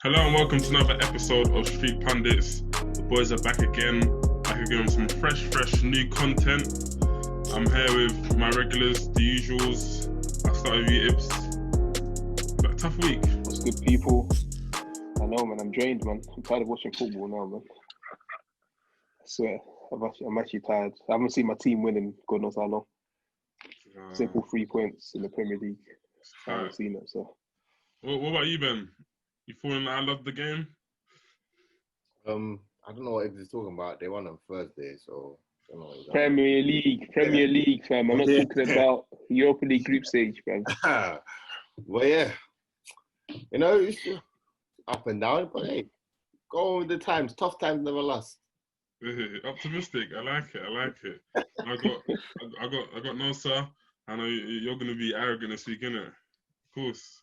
Hello and welcome to another episode of Street Pundits. The boys are back again with some fresh new content. I'm here with my regulars, the usuals. I'll start with you, Ibs. But tough week. What's good, people? I know, man. I'm drained, man. I'm tired of watching football now, man. I swear, I'm actually tired. I haven't seen my team winning God knows how long. Simple 3 points in the Premier League. I haven't seen it, so. What about you, Ben? You falling out of the game? I don't know what Ibs is talking about. They won on Thursday, so I don't know what Premier League, fam. I'm not talking about Europa League group stage, fam. Well, yeah, you know, it's up and down, but hey, go with the times. Tough times never last. Optimistic. I like it. I got Nosa. I know you're gonna be arrogant this week, innit? Of course.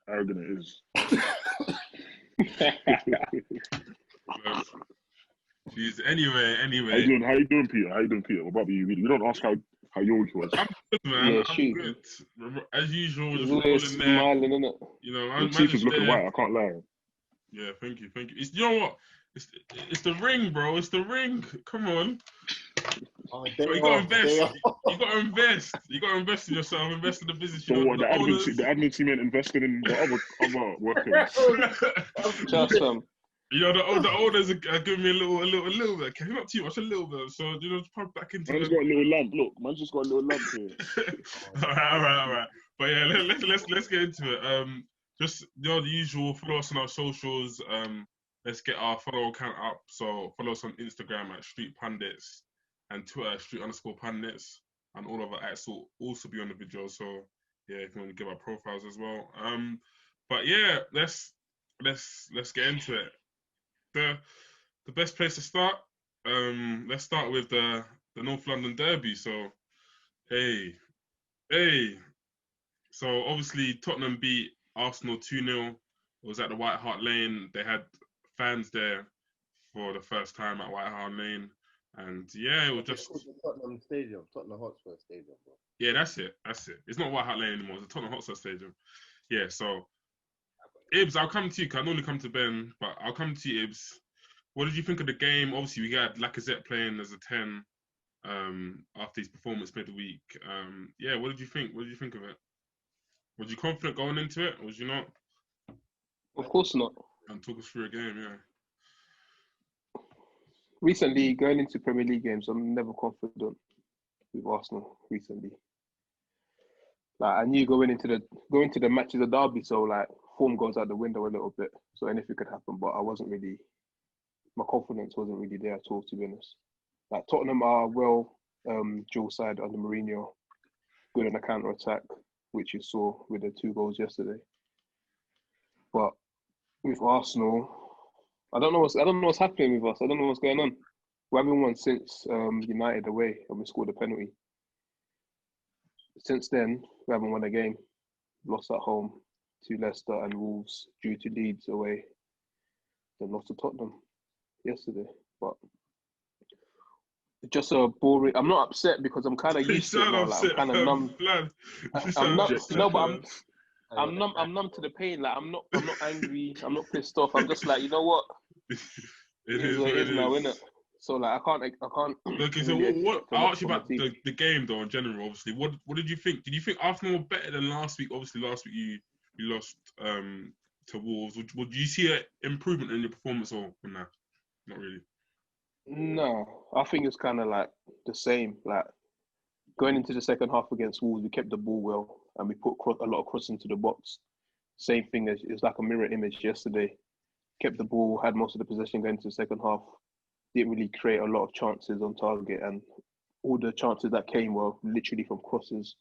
Arrogant it is. Jeez. Anyway. How you doing, Peter? What about you? We don't ask how your week was. I'm good, man. Yeah, I'm good. As usual, just always rolling there. smiling, innit? You know, Your teeth is looking white. I can't lie. Yeah, thank you. It's, you know what? It's the ring, bro. It's the ring. Come on. You gotta invest. You gotta invest in yourself. Invest in the business. So what? The admin team ain't invested in the other workers. Just You know, the owners are giving me a little bit. Okay, not too much, a little bit. So you know, just pump back into. Man's got a little lamp. Look, man's just got a little lamp here. all right. But yeah, let's get into it. Just you know the usual. Follow us on our socials. Let's get our follow account up. So follow us on Instagram at Street Pundits and Twitter Street_Pundits, and all of our acts will also be on the video. So yeah, if you want to give our profiles as well. But yeah, let's get into it. The best place to start. Let's start with the North London Derby. So hey. So obviously Tottenham beat Arsenal 2-0. It was at the White Hart Lane. They had fans there for the first time at White Hart Lane, and yeah, it was just Tottenham Hotspur Stadium. Bro. Yeah, that's it. It's not White Hart Lane anymore. It's the Tottenham Hotspur Stadium. Yeah, so Ibs, I'll come to you. Cause I normally come to Ben, but I'll come to you, Ibs. What did you think of the game? Obviously, we got Lacazette playing as a 10 after his performance midweek. Yeah, what did you think? What did you think of it? Was you confident going into it? Or was you not? Of course not. And talk us through a game, yeah. Recently, going into Premier League games, I'm never confident with Arsenal. Recently, like I knew going into the match is a derby, so like form goes out the window a little bit. So anything could happen, but my confidence wasn't really there at all, to be honest. Like Tottenham are dual side under Mourinho, good on the counter attack, which you saw with the 2 goals yesterday. But with Arsenal, I don't know what's happening with us. I don't know what's going on. We haven't won since United away and we scored a penalty. Since then, we haven't won a game. Lost at home to Leicester and Wolves, due to Leeds away. Then lost to Tottenham yesterday. But just a boring. I'm not upset because I'm kind of used to it now. Like, I'm kind of numb. I'm numb to the pain. Like I'm not angry. I'm not pissed off. I'm just like, you know what? It is what it is now, innit? So like I can't. Okay, so what? I'll ask you about the game though in general. Obviously, what did you think? Did you think Arsenal were better than last week? Obviously, last week you lost to Wolves. Would you see an improvement in your performance or nah? Not really. No, I think it's kind of like the same. Like going into the second half against Wolves, we kept the ball well and we put a lot of cross into the box. Same thing as it's like a mirror image yesterday. Kept the ball, had most of the possession going into the second half. Didn't really create a lot of chances on target, and all the chances that came were literally from crosses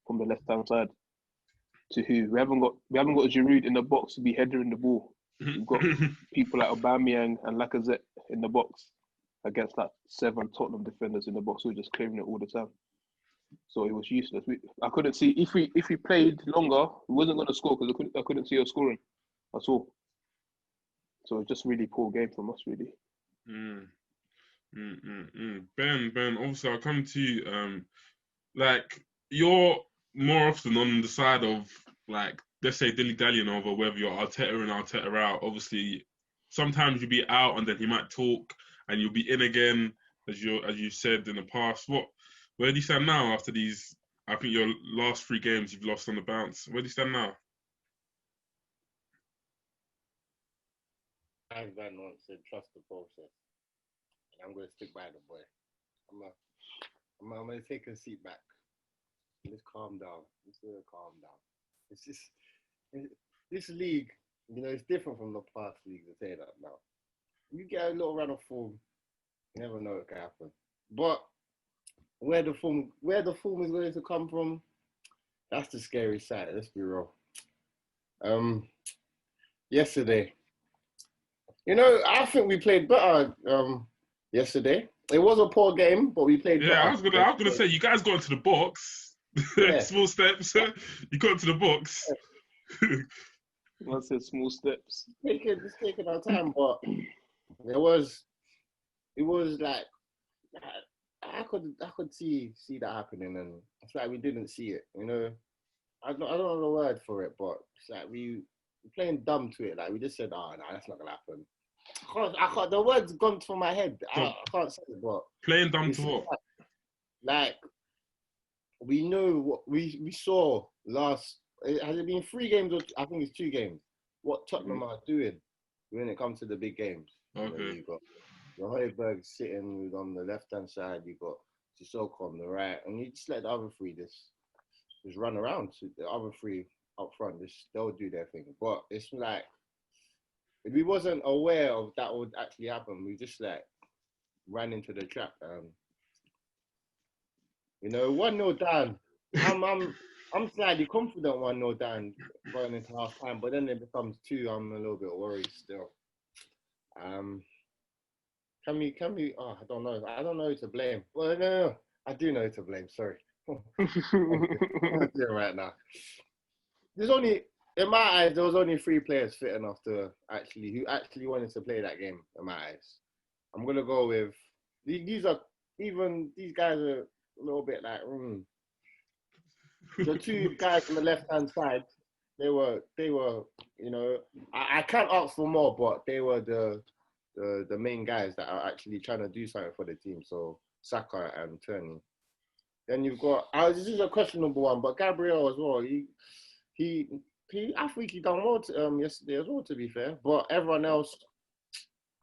from the left hand side. To who? We haven't got Giroud in the box to be headering the ball. We've got people like Aubameyang and Lacazette in the box against like 7 Tottenham defenders in the box who were just clearing it all the time. So it was useless. I couldn't see if we played longer, we wasn't going to score because I couldn't see us scoring at all. So it's just really poor game from us, really. Ben, obviously I'll come to you. Like you're more often on the side of like let's say, dilly-dallying over whether you're Arteta in, Arteta out. Obviously, sometimes you'll be out and then he might talk and you'll be in again, as you said in the past. Where do you stand now after these? I think your last 3 games you've lost on the bounce. Where do you stand now? As Van once said, trust the process. And I'm going to stick by the boy. I'm going to take a seat back. Let's calm down. Let's calm down. It's just, this league, it's different from the past leagues, I'll tell you that now. You get a little run of form, you never know what can happen. But where the form is going to come from, that's the scary side, let's be real. Yesterday, I think we played better yesterday. It was a poor game, but we played better. I was gonna say, you guys got into the box. Yeah. Small steps. You got into the box. I said small steps. Just taking our time, but it was like I could see that happening, and it's like we didn't see it. I don't know the word for it, but it's like we playing dumb to it. Like we just said, "Oh no, that's not gonna happen." I can't. The word's gone from my head. I can't say it, but playing dumb to what? Like we know what we saw last. Has it been 3 games or I think it's 2 games? What Tottenham are doing when it comes to the big games. Okay. You got the Højbjerg sitting on the left-hand side. You got Sissoko on the right, and you just let the other 3 just run around. So the other 3 up front, they'll do their thing. But it's like if we wasn't aware of that would actually happen, we just like ran into the trap. 1-0 down. I'm slightly confident 1-0 down going into half time, but then it becomes 2. I'm a little bit worried still. Can we? Oh, I don't know. I don't know who to blame. Well, no, I do know who to blame. Sorry. I'm doing right now. In my eyes, there was only 3 players fit enough who actually wanted to play that game. In my eyes, I'm gonna go with these guys are a little bit like. The 2 guys on the left-hand side, they were. I can't ask for more, but they were the main guys that are actually trying to do something for the team. So Saka and Turney. Then you've got. This is a questionable one, but Gabriel as well. I think he done well yesterday as well. To be fair, but everyone else,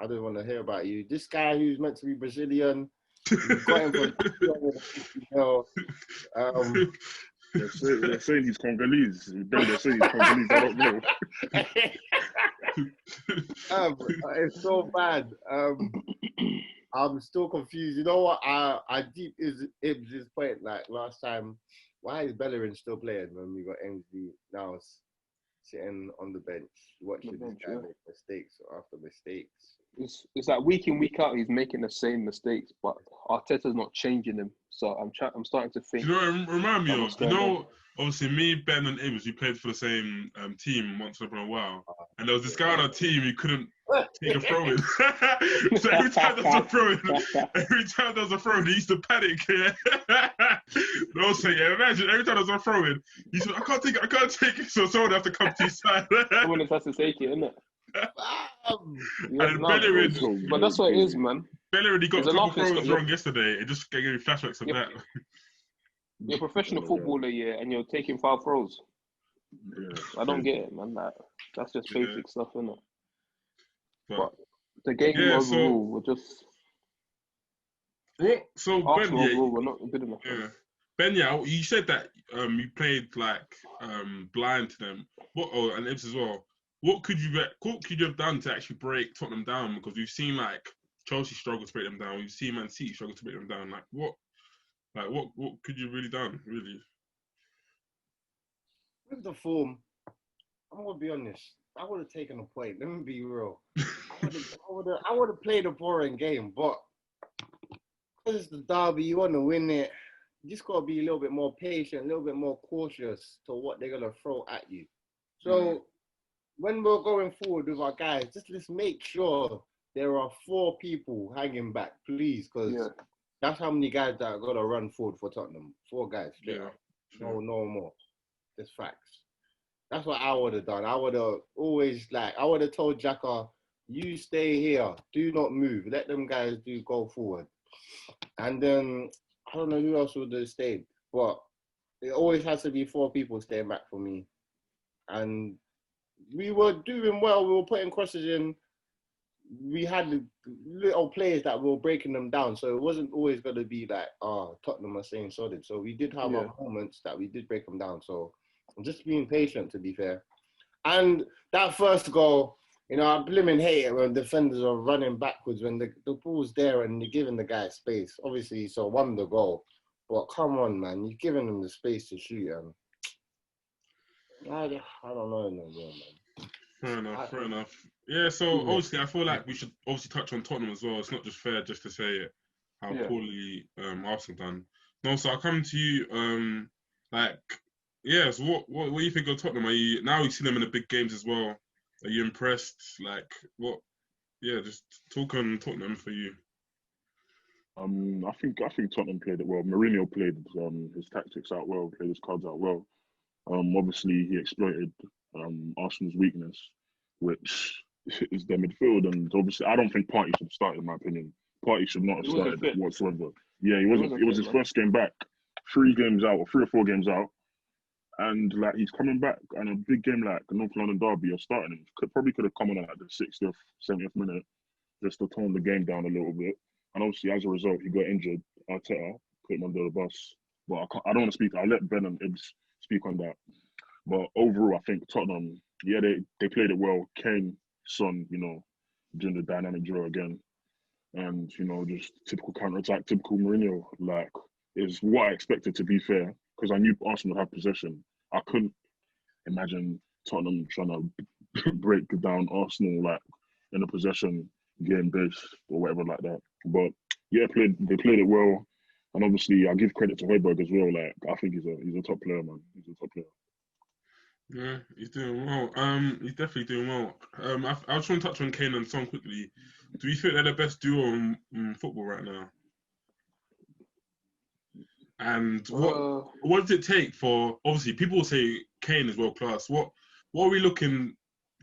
I don't want to hear about you. This guy who's meant to be Brazilian, you got him for 250 mil. They're saying he's Congolese. They're saying he's Congolese. I don't know. It's so bad. I'm still confused. You know what? I deep is Ibs' point. Like last time, why is Bellerin still playing when we got Ainsley now sitting on the bench watching this guy make mistakes after mistakes? It's like week in, week out, he's making the same mistakes, but Arteta's not changing him. So I'm starting to think. You know, it remind me of, obviously me, Ben, and Ibs, we played for the same team once in a while, and there was this guy on our team who couldn't take a throw in. So every time there was a throw in, he used to panic. Yeah. Also, imagine every time there was a throw in, he said, I can't take it, so someone have to come to his side. Someone has to take it, innit? And Bellerin, but that's what it is, man. Bellerin, he got a couple throws wrong yesterday. It just gave me flashbacks of that. You're a professional footballer, and you're taking 5 throws. Yeah. I don't get it, man. That's just basic stuff, isn't it? But the game overall, we're just. So Arsenal Ben, overall, we're not good enough. Yeah. Ben, you said that you played like blind to them. And Ibs as well. What could you have done to actually break Tottenham down? Because we've seen like Chelsea struggle to break them down. We've seen Man City struggle to break them down. What could you really done? Really? With the form, I'm gonna be honest. I would have taken a point. Let me be real. I would have played a boring game, but because it's the derby, you want to win it. You just gotta be a little bit more patient, a little bit more cautious to what they're gonna throw at you. So when we're going forward with our guys, let's make sure there are 4 people hanging back, please, because that's how many guys that are gonna run forward for Tottenham. 4 guys. No more. Just facts. That's what I would have done. I would have always I would have told Xhaka, you stay here, do not move, let them guys go forward. And then I don't know who else would have stayed, but it always has to be 4 people staying back for me. And we were doing well. We were putting crosses in. We had little players that were breaking them down. So it wasn't always going to be Tottenham are staying solid. So we did have our moments that we did break them down. So I'm just being patient, to be fair. And that first goal, I blimmin' hate it when defenders are running backwards when the ball's there and you're giving the guy space. Obviously, so won the goal. But come on, man. You're giving them the space to shoot. I don't know no more, man. Fair enough. Yeah, so obviously I feel like we should obviously touch on Tottenham as well. It's not just fair just to say how poorly Arsenal done. No, so I'll come to you. So what do you think of Tottenham? Are you now you've seen them in the big games as well? Are you impressed? Like what? Yeah, just talk on Tottenham for you. I think Tottenham played it well. Mourinho played his tactics out well, played his cards out well. Obviously he exploited Arsenal's weakness, which is their midfield, and obviously I don't think Partey should have started, in my opinion. Partey should not have started whatsoever. Yeah, he wasn't. It was his first game back, 3 or 4 games out, and he's coming back. And a big game like the North London derby, you're starting him. Probably could have come on at the 60th, 70th minute, just to tone the game down a little bit. And obviously, as a result, he got injured. Arteta put him under the bus. But I don't want to speak. I'll let Ben and Ibs speak on that. But overall, I think Tottenham, they played it well. Kane, Son, doing the dynamic duo again. And, just typical counter-attack, typical Mourinho, is what I expected, to be fair, because I knew Arsenal would have possession. I couldn't imagine Tottenham trying to break down Arsenal, in a possession game base or whatever like that. But, yeah, they played it well. And obviously, I give credit to Højbjerg as well. I think he's a top player, man. He's a top player. Yeah, he's doing well. He's definitely doing well. I just want to touch on Kane and Son quickly. Do you think they're the best duo in football right now? And what does it take for? Obviously, people will say Kane is world class. What are we looking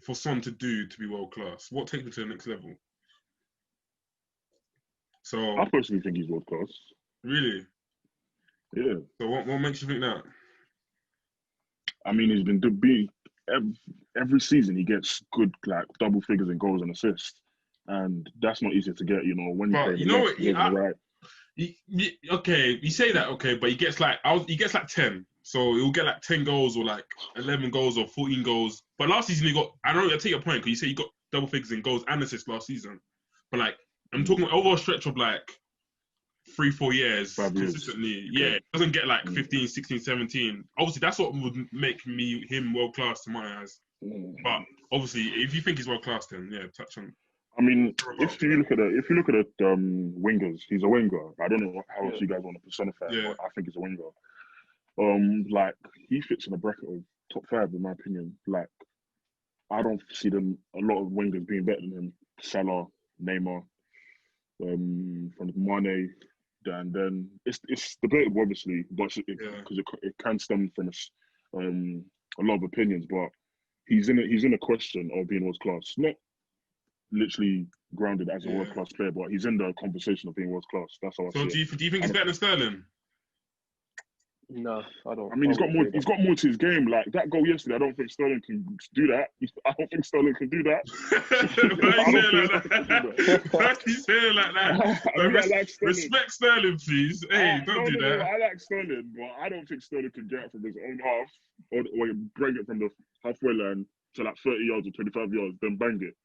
for Son to do to be world class? What takes him to the next level? So I personally think he's world class. Really? Yeah. So what makes you think that? I mean, he's been every season he gets good double figures in goals and assists, and that's not easy to get. When you play right. Okay, you say that, okay, but he gets 10. So he'll get 10 goals or 11 goals or 14 goals. But last season he got. I take your point because you say he got double figures in goals and assists last season. But I'm talking over a stretch of 3-4 years consistently. Okay. Yeah, it doesn't get 15, 16, 17. Obviously, that's what would make him world class to my eyes. But obviously, if you think he's world class, then yeah, touch on. I mean, if you look at wingers, he's a winger. I don't know how else you guys want to personify it, but I think he's a winger. He fits in the bracket of top 5 in my opinion. I don't see a lot of wingers being better than him. Salah, Neymar, from Mane. And then it's debatable, obviously, but because it can stem from a lot of opinions. But he's in a question of being world class, not literally grounded as a world class player, but he's in the conversation of being world class. That's how I see it. So do you think he's better than Sterling? No, I don't. I mean, he's got more. He's got more to his game. That goal yesterday, I don't think Sterling can do that. I don't think Sterling can do that. Why are you saying like that? Respect Sterling, please. Hey, don't do that. I like Sterling, but I don't think Sterling can get it from his own half or bring it from the halfway line to 30 yards or 25 yards, then bang it.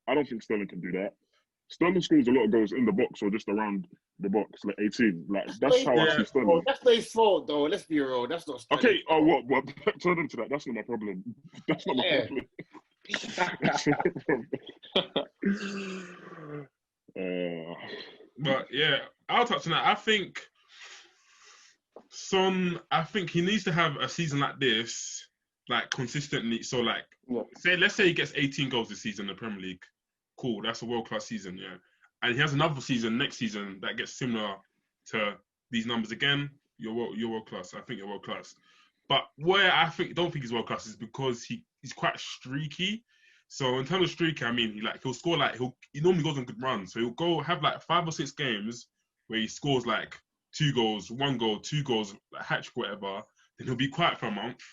I don't think Sterling can do that. Sterling scores a lot of goals in the box or just around the box, 18. That's how I see Sterling. That's their fault, though. Let's be real. That's not Sterling. Okay, what? Turn into that. That's not my problem. That's not my problem. But yeah, I'll touch on that. I think Son, he needs to have a season like this, consistently. So, let's say he gets 18 goals this season in the Premier League. Cool, that's a world-class season, yeah. And he has another season next season that gets similar to these numbers again. You're world-class. I think you're world-class. But where I don't think he's world class is because he's quite streaky. So in terms of streaky, I mean, he'll score he normally goes on good runs. So he'll go have like 5 or 6 games where he scores like 2 goals, 1 goal, 2 goals, like hat trick, whatever. Then he'll be quiet for a month.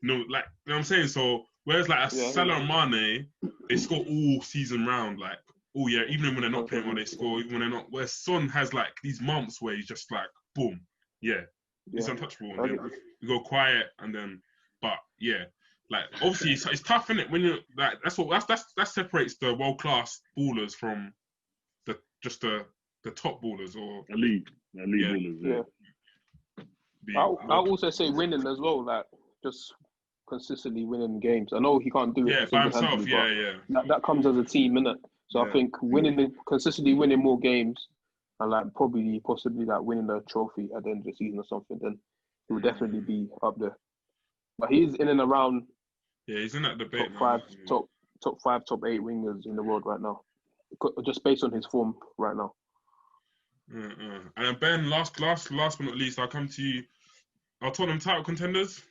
You know what I'm saying? So whereas like a Salah and Mane, they score all season round, like all year, even when they're not playing well, they score. Even when they're not. Where Son has like these months where he's just like boom, he's untouchable. And then you go quiet, and then, but yeah, like obviously it's tough, isn't it? When you like that separates the world class ballers from the top ballers or elite ballers. I'll also say winning as well, like just consistently winning games. I know he can't do it by himself. That comes as a team, innit? So I think consistently winning more games and like possibly like winning a trophy at the end of the season or something, then he would definitely be up there. But he's in and around. Yeah, he's in that debate. Top 5, top 8 wingers in the world right now, just based on his form right now. And Ben, last but not least, I'll come to you. Our Tottenham title contenders.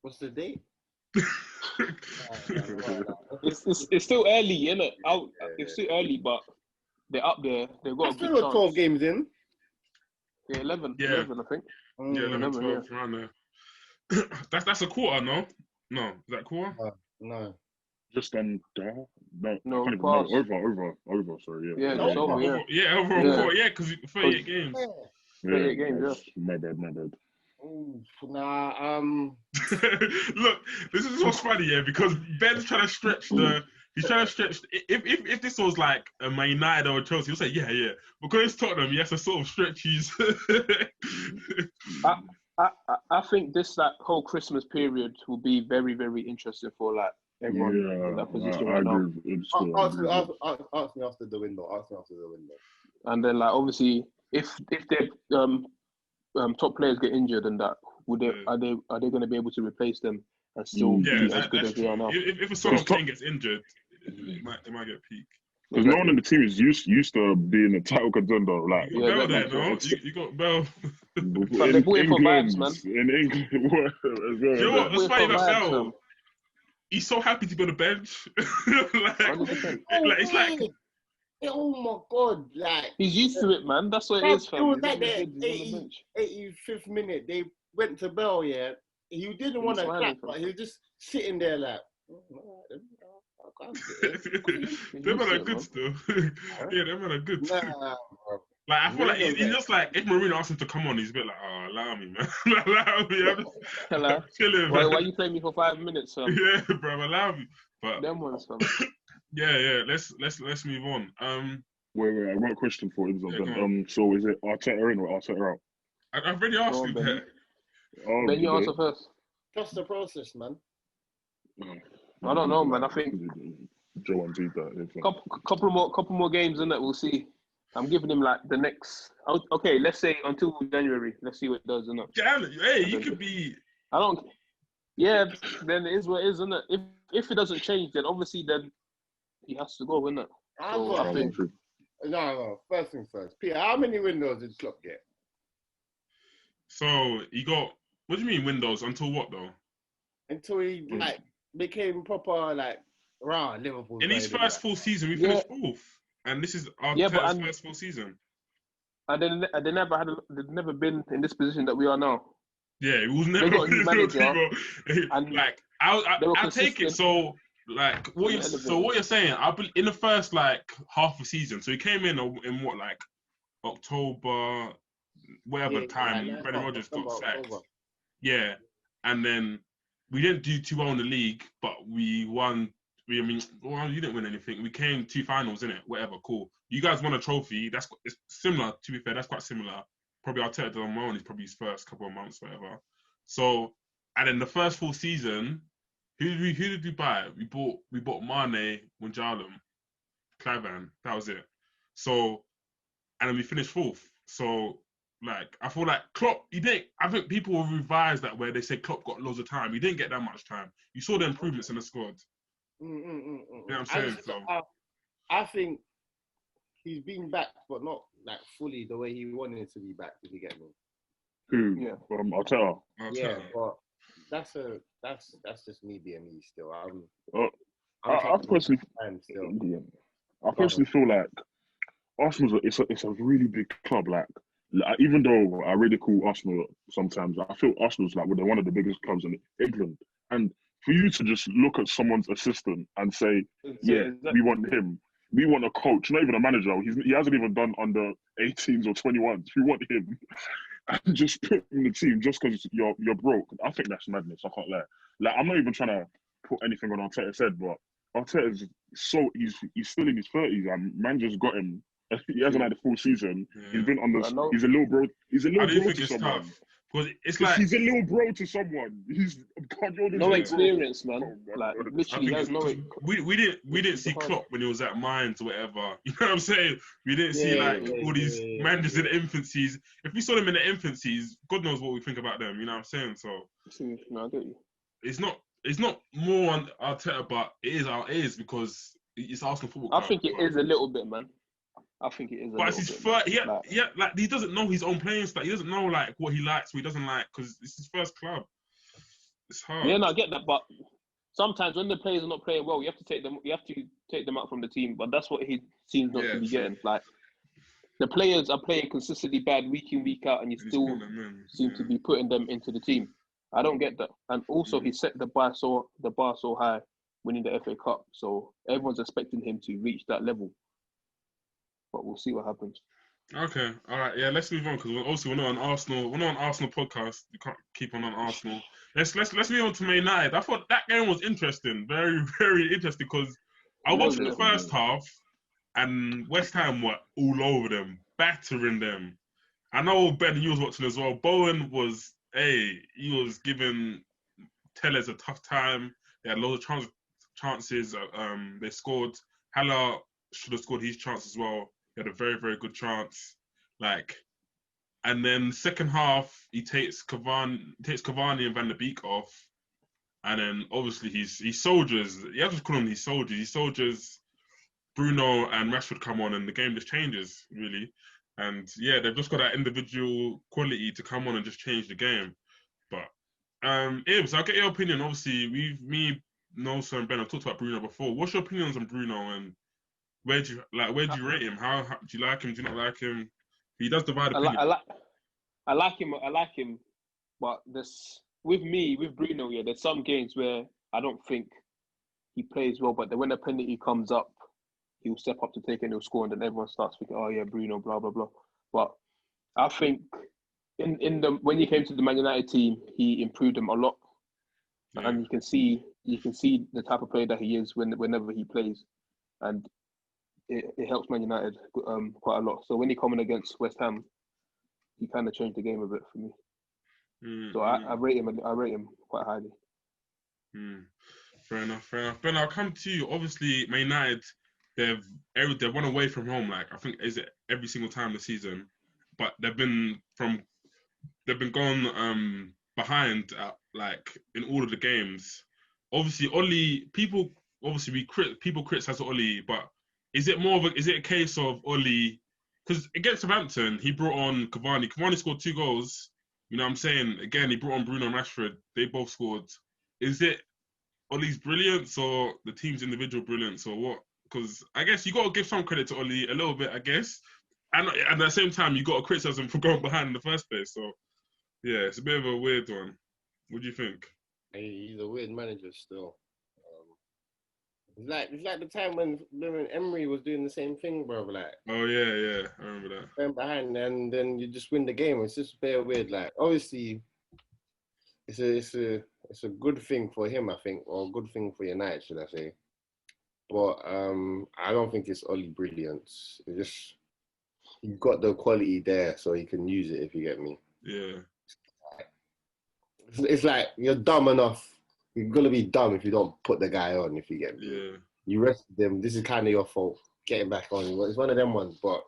What's the date? It's still early, innit? It's still early, but they're up there. They've got a good chance. 12 games in. Yeah, 11. Yeah. 11, I think. Yeah, 11, 12, around there. That's a quarter, no? No, is that a quarter? No. Just under. No, over. Sorry, yeah. Yeah, over. Yeah, overall, because 38 games. 38 games, My bad. Ooh, nah. Look, this is what's funny, because Ben's trying to stretch He's trying to stretch. If this was like a Man United or Chelsea, he'll say yeah. Because it's Tottenham, he has to sort of stretch his. I think this whole Christmas period will be very, very interesting for like everyone in that position right now. Ask me after the window. And then like obviously, if their top players get injured and that, are they going to be able to replace them and still be as good as they are now? If a Son Kane gets injured, it might get peak. Because no one in the team is used to being a title contender. Like you got Bell there, no? You got Bell. They're booing for vibes, man. In England, as well. You know what? It's funny about Bell. He's so happy to be on the bench. It's like. Oh my God! Like he's used to it, man. That's what it is, fam. It was like the 85th minute. They went to Bell. Yeah, he didn't want to clap, but he was just sitting there like. Them men are good still. Yeah, them men are good. Like I feel like he's just like if Mourinho asks him to come on, he's a bit like, oh, allow me, man. Allow me. I'm hello. Chilling, why you play me for 5 minutes, fam? Yeah, bro, allow me. But them ones, fam. Yeah. Let's move on. Wait. I've got a question for you. So is it Arteta in or Arteta out? I've already asked you that. Ben, you answer first. Trust the process, man. I don't know, man. I think Joe and that. Couple more games, innit? We'll see. I'm giving him like the next. Okay, let's say until January. Let's see what it does, innit? Hey, you could be. I don't. Yeah, then it is what it is, innit? If it doesn't change, then obviously he has to go, innit? I think. No. First thing first. Peter, how many windows did Klopp get? So he got. What do you mean windows? Until what though? Until he became proper around Liverpool. In his first full season, we finished fourth, and this is our first full season. And they they've never been in this position that we are now. Yeah, it was never. They got a new manager, and I'll take it. So what you're saying? In the first half a season. So he came in what October, whatever time Brendan Rodgers got sacked. Yeah, and then we didn't do too well in the league, but we won. You didn't win anything. We came 2 finals, innit? Whatever, cool. You guys won a trophy. It's similar, to be fair. That's quite similar. Probably Arteta on my own is probably his first couple of months, whatever. So, and then the first full season, who did we buy? We bought Mane, Munjalum, Clivan. That was it. So, and then we finished fourth. So, I feel like Klopp, I think people will revise that where they say Klopp got loads of time. He didn't get that much time. You saw the improvements in the squad. You know what I'm saying? I think he's been back, but not fully the way he wanted to be back. Did you get me? Who? Yeah. Arteta. Yeah, but that's just me being me still. Uh, I'm I trusting personally, time still. yeah, I Go on. personally feel like Arsenal's it's a really big club. Like, even though I really call Arsenal sometimes, I feel Arsenal's like they're one of the biggest clubs in England. And for you to just look at someone's assistant and say, yeah, we want him. We want a coach, not even a manager. He hasn't even done under 18s or 21s. We want him. And just put him in the team just because you're broke. I think that's madness. I can't lie. Like, I'm not even trying to put anything on Arteta's head, but Arteta's he's still in his 30s, and man just got him. He hasn't had a full season. Yeah. He's been on this. I know. He's a little bro. He's a I little do bro think to it's someone. tough because it's Because like he's a little bro to someone. He's God, you're No this experience, bro. man. Oh, Like God. I literally, think has it's no. because we didn't see Klopp when he was at Mainz or whatever. You know what I'm saying? We didn't see Yeah, like yeah, all these yeah, managers in yeah. the infancies. If we saw them in the infancies, God knows what we think about them. You know what I'm saying? So No, I get you. it's not more on Arteta, but it is because it's Arsenal Football Club. I think it but, is a little bit, man. I think it is a But it's little his bit. Man. first. Like he doesn't know his own playing style. He doesn't know like what he likes, what he doesn't like, because it's his first club. It's hard. Yeah, no, I get that, but sometimes when the players are not playing well, you have to take them out from the team. But that's what he seems not to be true. getting. Like the players are playing consistently bad week in, week out, and you And he's still putting them in. seem to be putting them into the team. I don't get that. And also, he set the bar so high, winning the FA Cup. So everyone's expecting him to reach that level. But we'll see what happens. Okay, all right, yeah. Let's move on because we're not on Arsenal. We're not on Arsenal podcast. You can't keep on Arsenal. Let's move on to Man United. I thought that game was interesting, very very interesting because I watched the first half and West Ham were all over them, battering them. I know Ben, you was watching as well. Bowen was he was giving Tellez a tough time. They had loads of chances. They scored. Haller should have scored his chance as well. He had a very, very good chance. And then second half, he takes Cavani and Van der Beek off. And then obviously he's soldiers. You have to call them these soldiers. These soldiers, Bruno and Rashford come on and the game just changes, really. And yeah, they've just got that individual quality to come on and just change the game. But Ibs, I'll get your opinion. Obviously, me, Nosa and Ben have talked about Bruno before. What's your opinions on Bruno and where do you rate him? How do you like him? Do you not like him? He does divide opinion. I like him, but with Bruno, yeah, there's some games where I don't think he plays well, but then when the penalty comes up, he'll step up to take it and he'll score, and then everyone starts thinking, oh yeah, Bruno, blah blah blah. But I think when he came to the Man United team, he improved them a lot, and you can see the type of player that he is whenever he plays, and it helps Man United quite a lot. So when he coming against West Ham, he kind of changed the game a bit for me. So I rate him quite highly. Fair enough. Ben, I'll come to you. Obviously, Man United, they've won away from home. Like I think is it every single time this season, but they've been going behind like in all of the games. Obviously, people criticize Oli, but is it a case of Oli? Because against Southampton, he brought on Cavani. Cavani scored 2 goals. You know what I'm saying? Again, he brought on Bruno and Rashford. They both scored. Is it Oli's brilliance or the team's individual brilliance or what? Because I guess you got to give some credit to Oli a little bit, I guess. And at the same time, you got to criticize him for going behind in the first place. So, yeah, it's a bit of a weird one. What do you think? He's a weird manager still. It's like the time when Emery was doing the same thing, bro. Like, oh yeah, I remember that. Going behind and then you just win the game. It's just very weird. Like, obviously, it's a good thing for him, I think, or a good thing for United, should I say? But I don't think it's Oli brilliance. It's just you've got the quality there, so he can use it if you get me. Yeah. It's like you're dumb enough. You're gonna be dumb if you don't put the guy on. If you get me, yeah. You rested him. This is kind of your fault. Getting back on. It's one of them ones, but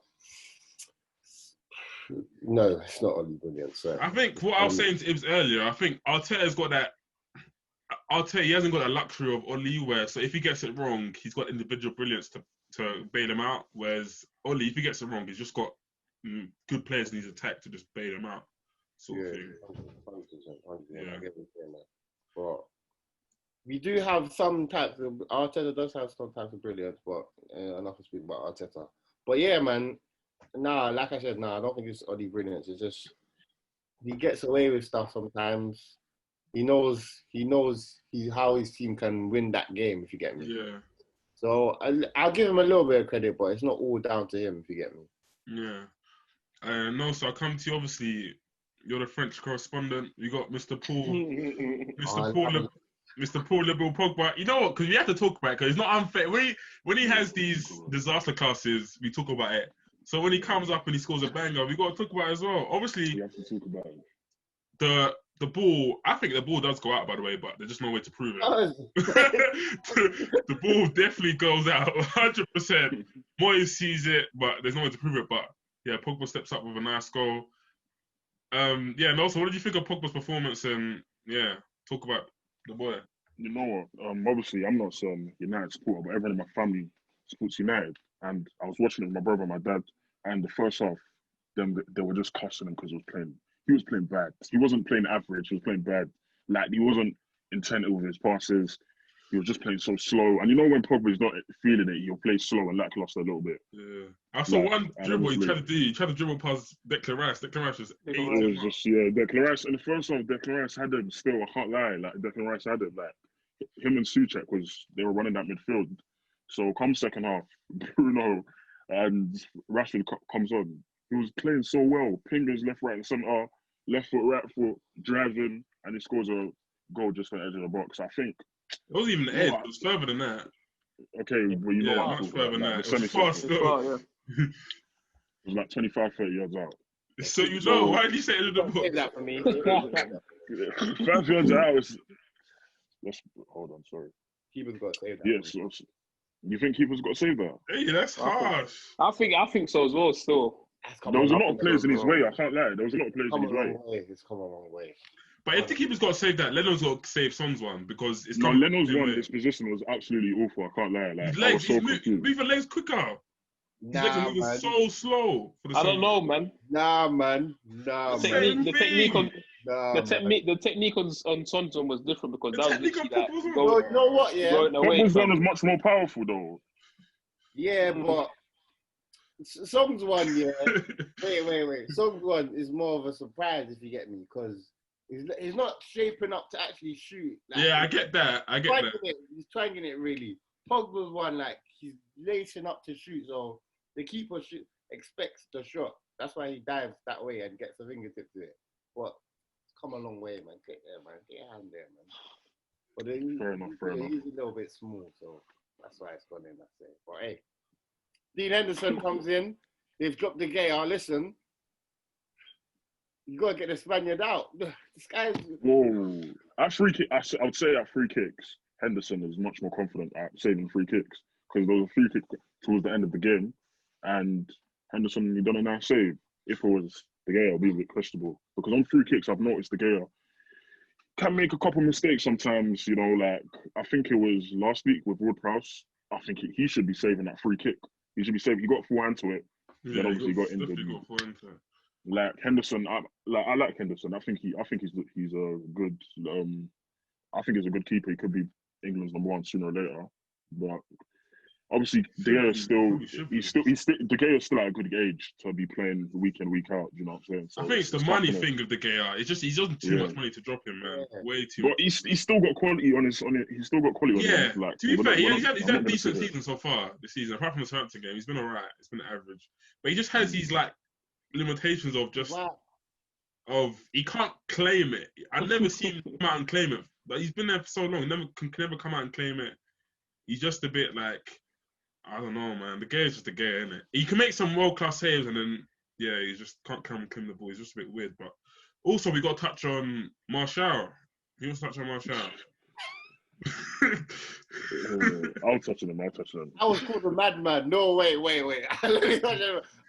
no, it's not Oli brilliant. So I think what I was saying to Ibs earlier, I think Arteta's got that. Arteta, he hasn't got that luxury of Oli, where so if he gets it wrong, he's got individual brilliance to bail him out. Whereas Oli, if he gets it wrong, he's just got good players in his attack to just bail him out. sort of thing. 100%. Yeah. I get what you're saying there. But we do have some types of Arteta does have some types of brilliance, but enough to speak about Arteta. But yeah, man. Like I said, I don't think it's only brilliance. It's just he gets away with stuff sometimes. He knows how his team can win that game, if you get me. Yeah. So I'll give him a little bit of credit, but it's not all down to him, if you get me. Yeah. No, so I'll come to you. Obviously, you're the French correspondent. You got Mr. Paul, Mr. Paul Liberal Pogba. You know what? Because we have to talk about it. Because it's not unfair. When he has these disaster classes, we talk about it. So when he comes up and he scores a banger, we got to talk about it as well. Obviously, We have to talk about it. the ball. I think the ball does go out, by the way, but there's just no way to prove it. The ball definitely goes out, 100%. Moyes sees it, but there's no way to prove it. But yeah, Pogba steps up with a nice goal. Yeah, and also, what did you think of Pogba's performance? And yeah, talk about the boy. You know what? Obviously, I'm not some United supporter, but everyone in my family supports United. And I was watching it with my brother and my dad. And the first half, they were just cussing him because he was playing bad. He wasn't playing average. He was playing bad. Like, he wasn't intended with his passes. He was just playing so slow. And you know when Pogba is not feeling it, he'll play slow and lackluster a little bit. Yeah. I saw one dribble he tried to do. He tried to dribble past Declan Rice. Declan Rice was It was just, Declan Rice. In the first half, Declan Rice had him still. I can't lie. Like, Declan Rice had him. Like, him and Souček they were running that midfield. So come second half, Bruno and Rashford comes on. He was playing so well. Fingers left, right, and centre, left foot, right foot, driving, and he scores a goal just on the edge of the box. I think it wasn't even the edge. It was further than that. Okay, but you know what? Much further than that. It was far still. It was like 25, 30 yards out. So you know, why did you say edge of the box? Save that for me. 5 yards out. Hold on, sorry. Keeper's got to save that. Yes. You think keeper's got to save that? Hey, that's harsh. I think so as well. Still, there was a lot of players in his way. I can't lie. There was a lot of players in his way. It's come a long way. But if the keeper's got to save that, Leno's got to save Son's one because it's no. Leno's one. His position was absolutely awful. I can't lie. Like, his legs, move the legs quicker. His legs are moving so slow. I don't know, man. The technique on Son's one was different because that was literally like, you know what? Yeah, Pogba's one was much more powerful though. Yeah, but Song's one, yeah. Wait. Song's one is more of a surprise if you get me, because he's not shaping up to actually shoot. Like, yeah, I get that. He's trying it really. Pogba's one, like, he's lacing up to shoot, so the keeper expects the shot. That's why he dives that way and gets a fingertip to it. But it's come a long way, man. Get there, man. Get your hand there, man. But then fair enough. He's a little bit small, so that's why it's gone in. That's it. But hey, Dean Henderson comes in. They've dropped the gay. Listen, you gotta get the Spaniard out. This guy's. Whoa! At free kick, I would say at free kicks, Henderson is much more confident at saving free kicks because there was a free kick towards the end of the game, and Henderson, he done a nice save. If it was De Gea, it'll be a bit questionable because on free kicks, I've noticed De Gea can make a couple mistakes sometimes. You know, like I think it was last week with Ward-Prowse. I think he should be saving that free kick. He should be saving. He got full hand to it. Yeah, then obviously got injured. Like Henderson, I like Henderson. I think he's a good. I think he's a good keeper. He could be England's number one sooner or later. But obviously, De Gea is still at a good age to be playing week in, week out. You know what I'm saying? So I think it's the money thing of De Gea. It's just he's just too much money to drop him, man. Way too. But he's still got quality on his. He's still got quality on him. Like, to be fair, he's had a decent season so far this season. Apart from the Southampton game, he's been alright. It's been average, but he just has these like limitations of just he can't claim it. I've never seen him come out and claim it. But he's been there for so long. Can never come out and claim it. He's just a bit like. I don't know, man. The guy is just a guy, isn't it? He can make some world-class saves and then, he just can't come and claim the ball. He's just a bit weird. But also, we got to touch on Martial. He wants to touch on Martial. I'll touch on him. I was called a madman. No, wait. I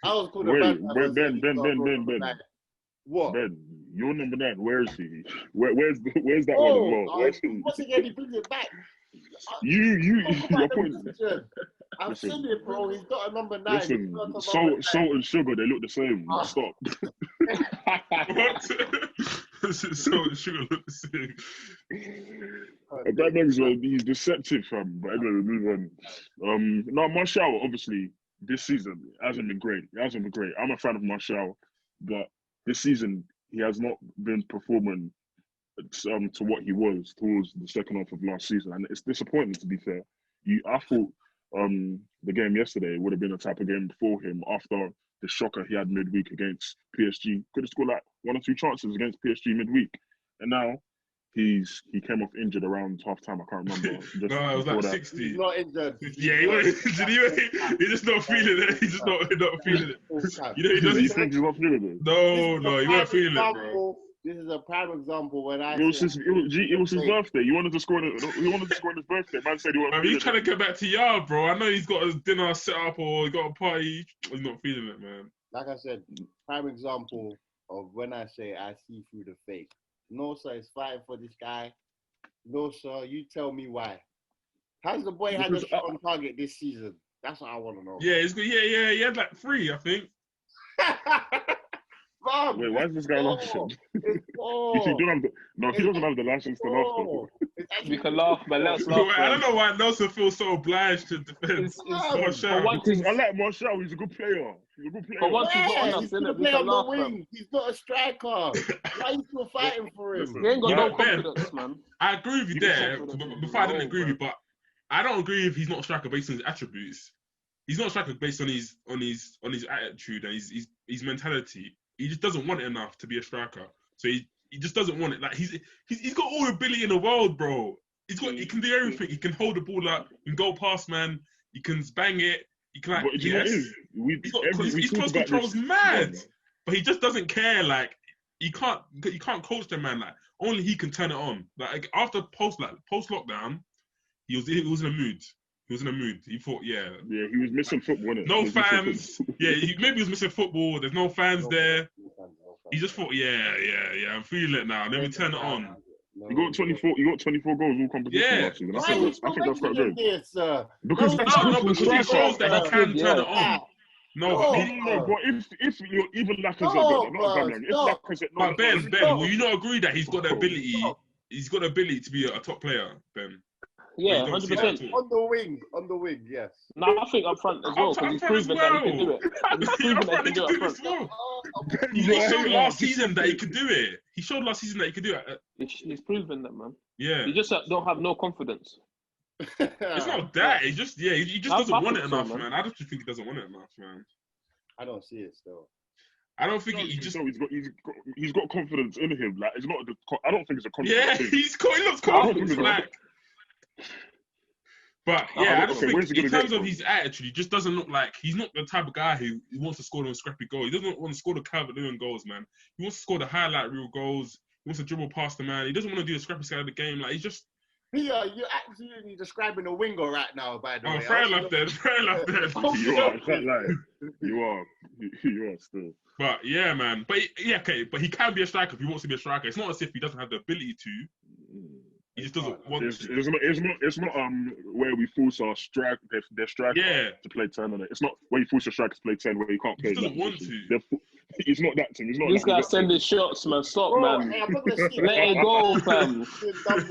was called a madman. Ben. What? Ben, you're number 9. Where is he? Where's that one as well? Once again, he brings it back. Your point. I've seen it, bro. He's got a number 9. Listen, salt and sugar, they look the same. Stop. What? So sugar look the same. That nigga's he's deceptive, fam. But anyway, we move on. No, Martial, obviously, this season hasn't been great. It hasn't been great. I'm a fan of Martial, but this season he has not been performing to what he was towards the second half of last season, and it's disappointing, to be fair. I thought the game yesterday would have been a type of game for him after the shocker he had midweek against PSG. Could have scored like 1 or 2 chances against PSG midweek, and now he came off injured around half time. I can't remember. No, it was like 60. He's not injured. Yeah, he was injured. He's just not feeling it. He's just not feeling it. You know, he doesn't. You think he's not feeling it? No, he wasn't feeling it, bro. This is a prime example when it was his birthday. You wanted to score on his birthday. Man said he wanted. He's trying to get back to yard, bro. I know he's got a dinner set up or he got a party. He's not feeling it, man. Like I said, prime example of when I say I see through the fake. Nosa is fighting for this guy. Nosa, you tell me why. Has the boy had a shot on target this season? That's what I want to know. Yeah, he's good. Yeah. He had like 3, I think. Mom, wait, why is this guy laughing? He doesn't have the license to laugh. We can laugh, but let's laugh. I don't know why Nelson feels so obliged to defend Martial. I like Martial. He's a good player. But once he's on us, he's going to play on the wing. He's not a striker. Why are you still fighting for him? He ain't got no confidence, man. I agree with you there. Before I didn't agree with you, but I don't agree if he's not a striker based on his attributes. He's not a striker based on his attitude and his mentality. He just doesn't want it enough to be a striker. So he just doesn't want it. Like he's got all the ability in the world, bro. He can do everything. He can hold the ball up. He can go past man. He can bang it. He can like his close control's mad. But he just doesn't care. Like you can't coach the man. Like only he can turn it on. Like after post lockdown, he was in a mood. He was in a mood. He thought, yeah, he was missing football. Wasn't it? No fans. Maybe he was missing football. There's no fans there. He just thought, yeah, I'm feeling it now. Let me turn it on. You got 24. You got 24 goals all competition last season. I think that's quite good. Because he shows that he can turn it on. But if you're even Lacazette, but Ben, will you not agree that he's got the ability? He's got the ability to be a top player, Ben. Yeah, 100%. On the wing, yes. No, I think up front as well, because he's proven that he can do it. He's proven that he can do it up front. He showed last season that he could do it. He's proven that, man. Yeah. He just don't have no confidence. It's not that. He just doesn't want it enough, man. I just think he doesn't want it enough, man. I don't see it still. I don't think he's got confidence in him. Like it's not. I don't think it's a confidence. Yeah, he looks confident. Like. But yeah, I just think in terms of his attitude, he just doesn't look like he's not the type of guy who wants to score those scrappy goals. He doesn't want to score the Calvert Lewin goals, man. He wants to score the highlight reel goals. He wants to dribble past the man. He doesn't want to do the scrappy side of the game. Like he's just. You're absolutely describing a winger right now, by the way. Fair enough then. You are still. But yeah, man. But he can be a striker if he wants to be a striker. It's not as if he doesn't have the ability to. He just doesn't want to. It's not where we force our their striker to play 10 on it. It's not where you force your striker to play 10 where he can't play. He doesn't want to. It's not that team. This guy sending shots, man. Stop, man. Let it go, fam. Stick to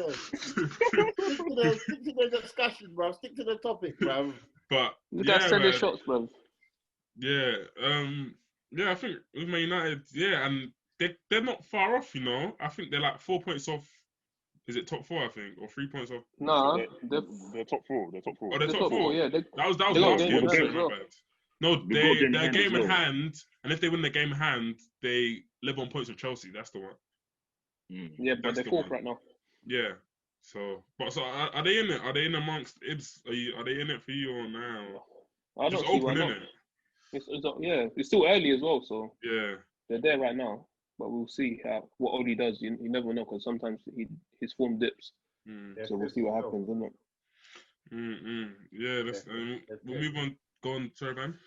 the discussion, bro. Stick to the topic, bro. But this guy sending shots, bro. Yeah. I think with Man United, and they're not far off, you know. I think they're like 4 points off. Is it top 4? I think, or 3 points off. No, they're top 4. They're top 4. Oh, they're top 4. Yeah, that was last game. No, they're a game in hand, and if they win the game in hand, they live on points with Chelsea. That's the one. Yeah, but they're 4th right now. Yeah. So are they in it? Are they in amongst Ibs? Are they in it for you or now? I don't see why not. It's still early as well, so yeah, they're there right now. But we'll see what Oli does. You never know, because sometimes his form dips. So we'll see what happens, isn't it? Yeah, we'll move on. Go on, sorry, man.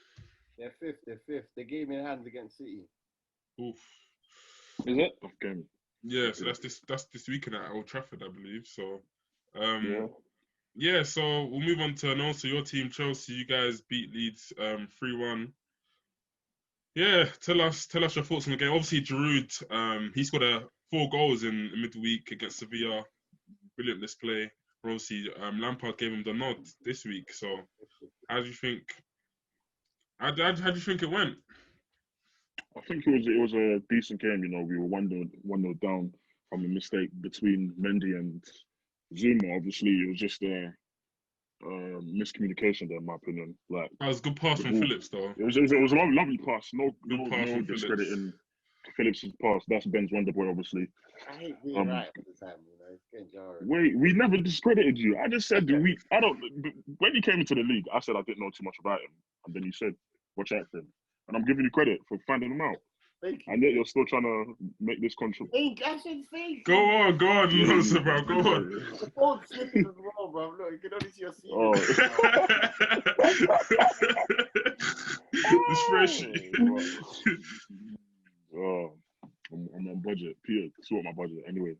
They're fifth. The game in hand against City. Oof. Is it? Tough game. Yeah, so that's this weekend at Old Trafford, I believe. So, so we'll move on to Nosa, your team, Chelsea. You guys beat Leeds 3-1. Yeah, tell us your thoughts on the game. Obviously, Giroud, he scored 4 goals in midweek against Sevilla. Brilliant display. Obviously, Lampard gave him the nod this week. So, how do you think? How do you think it went? I think it was a decent game. You know, we were 1-0 down from a mistake between Mendy and Zuma. Obviously, it was just a miscommunication there, in my opinion. Like That was a good pass the from ball, Phillips, though. it was a lovely pass. No Good no pass no from Phillips. discrediting Phillips' pass. That's Ben's Wonderboy, obviously. I hate being right all the time. You know, it's getting jarring. Wait, we never discredited you. I just said I don't. When he came into the league, I said I didn't know too much about him, and then you said watch out for him, and I'm giving you credit for finding him out. Thank you. And yet you're still trying to make this control. I said thank Go you. on, Nosa, bro. Go on. The phone's slipping as well, bro. Look, you can only see your seat. Oh. It's fresh. Oh, I'm on budget. Peter, sort my budget. Anyway.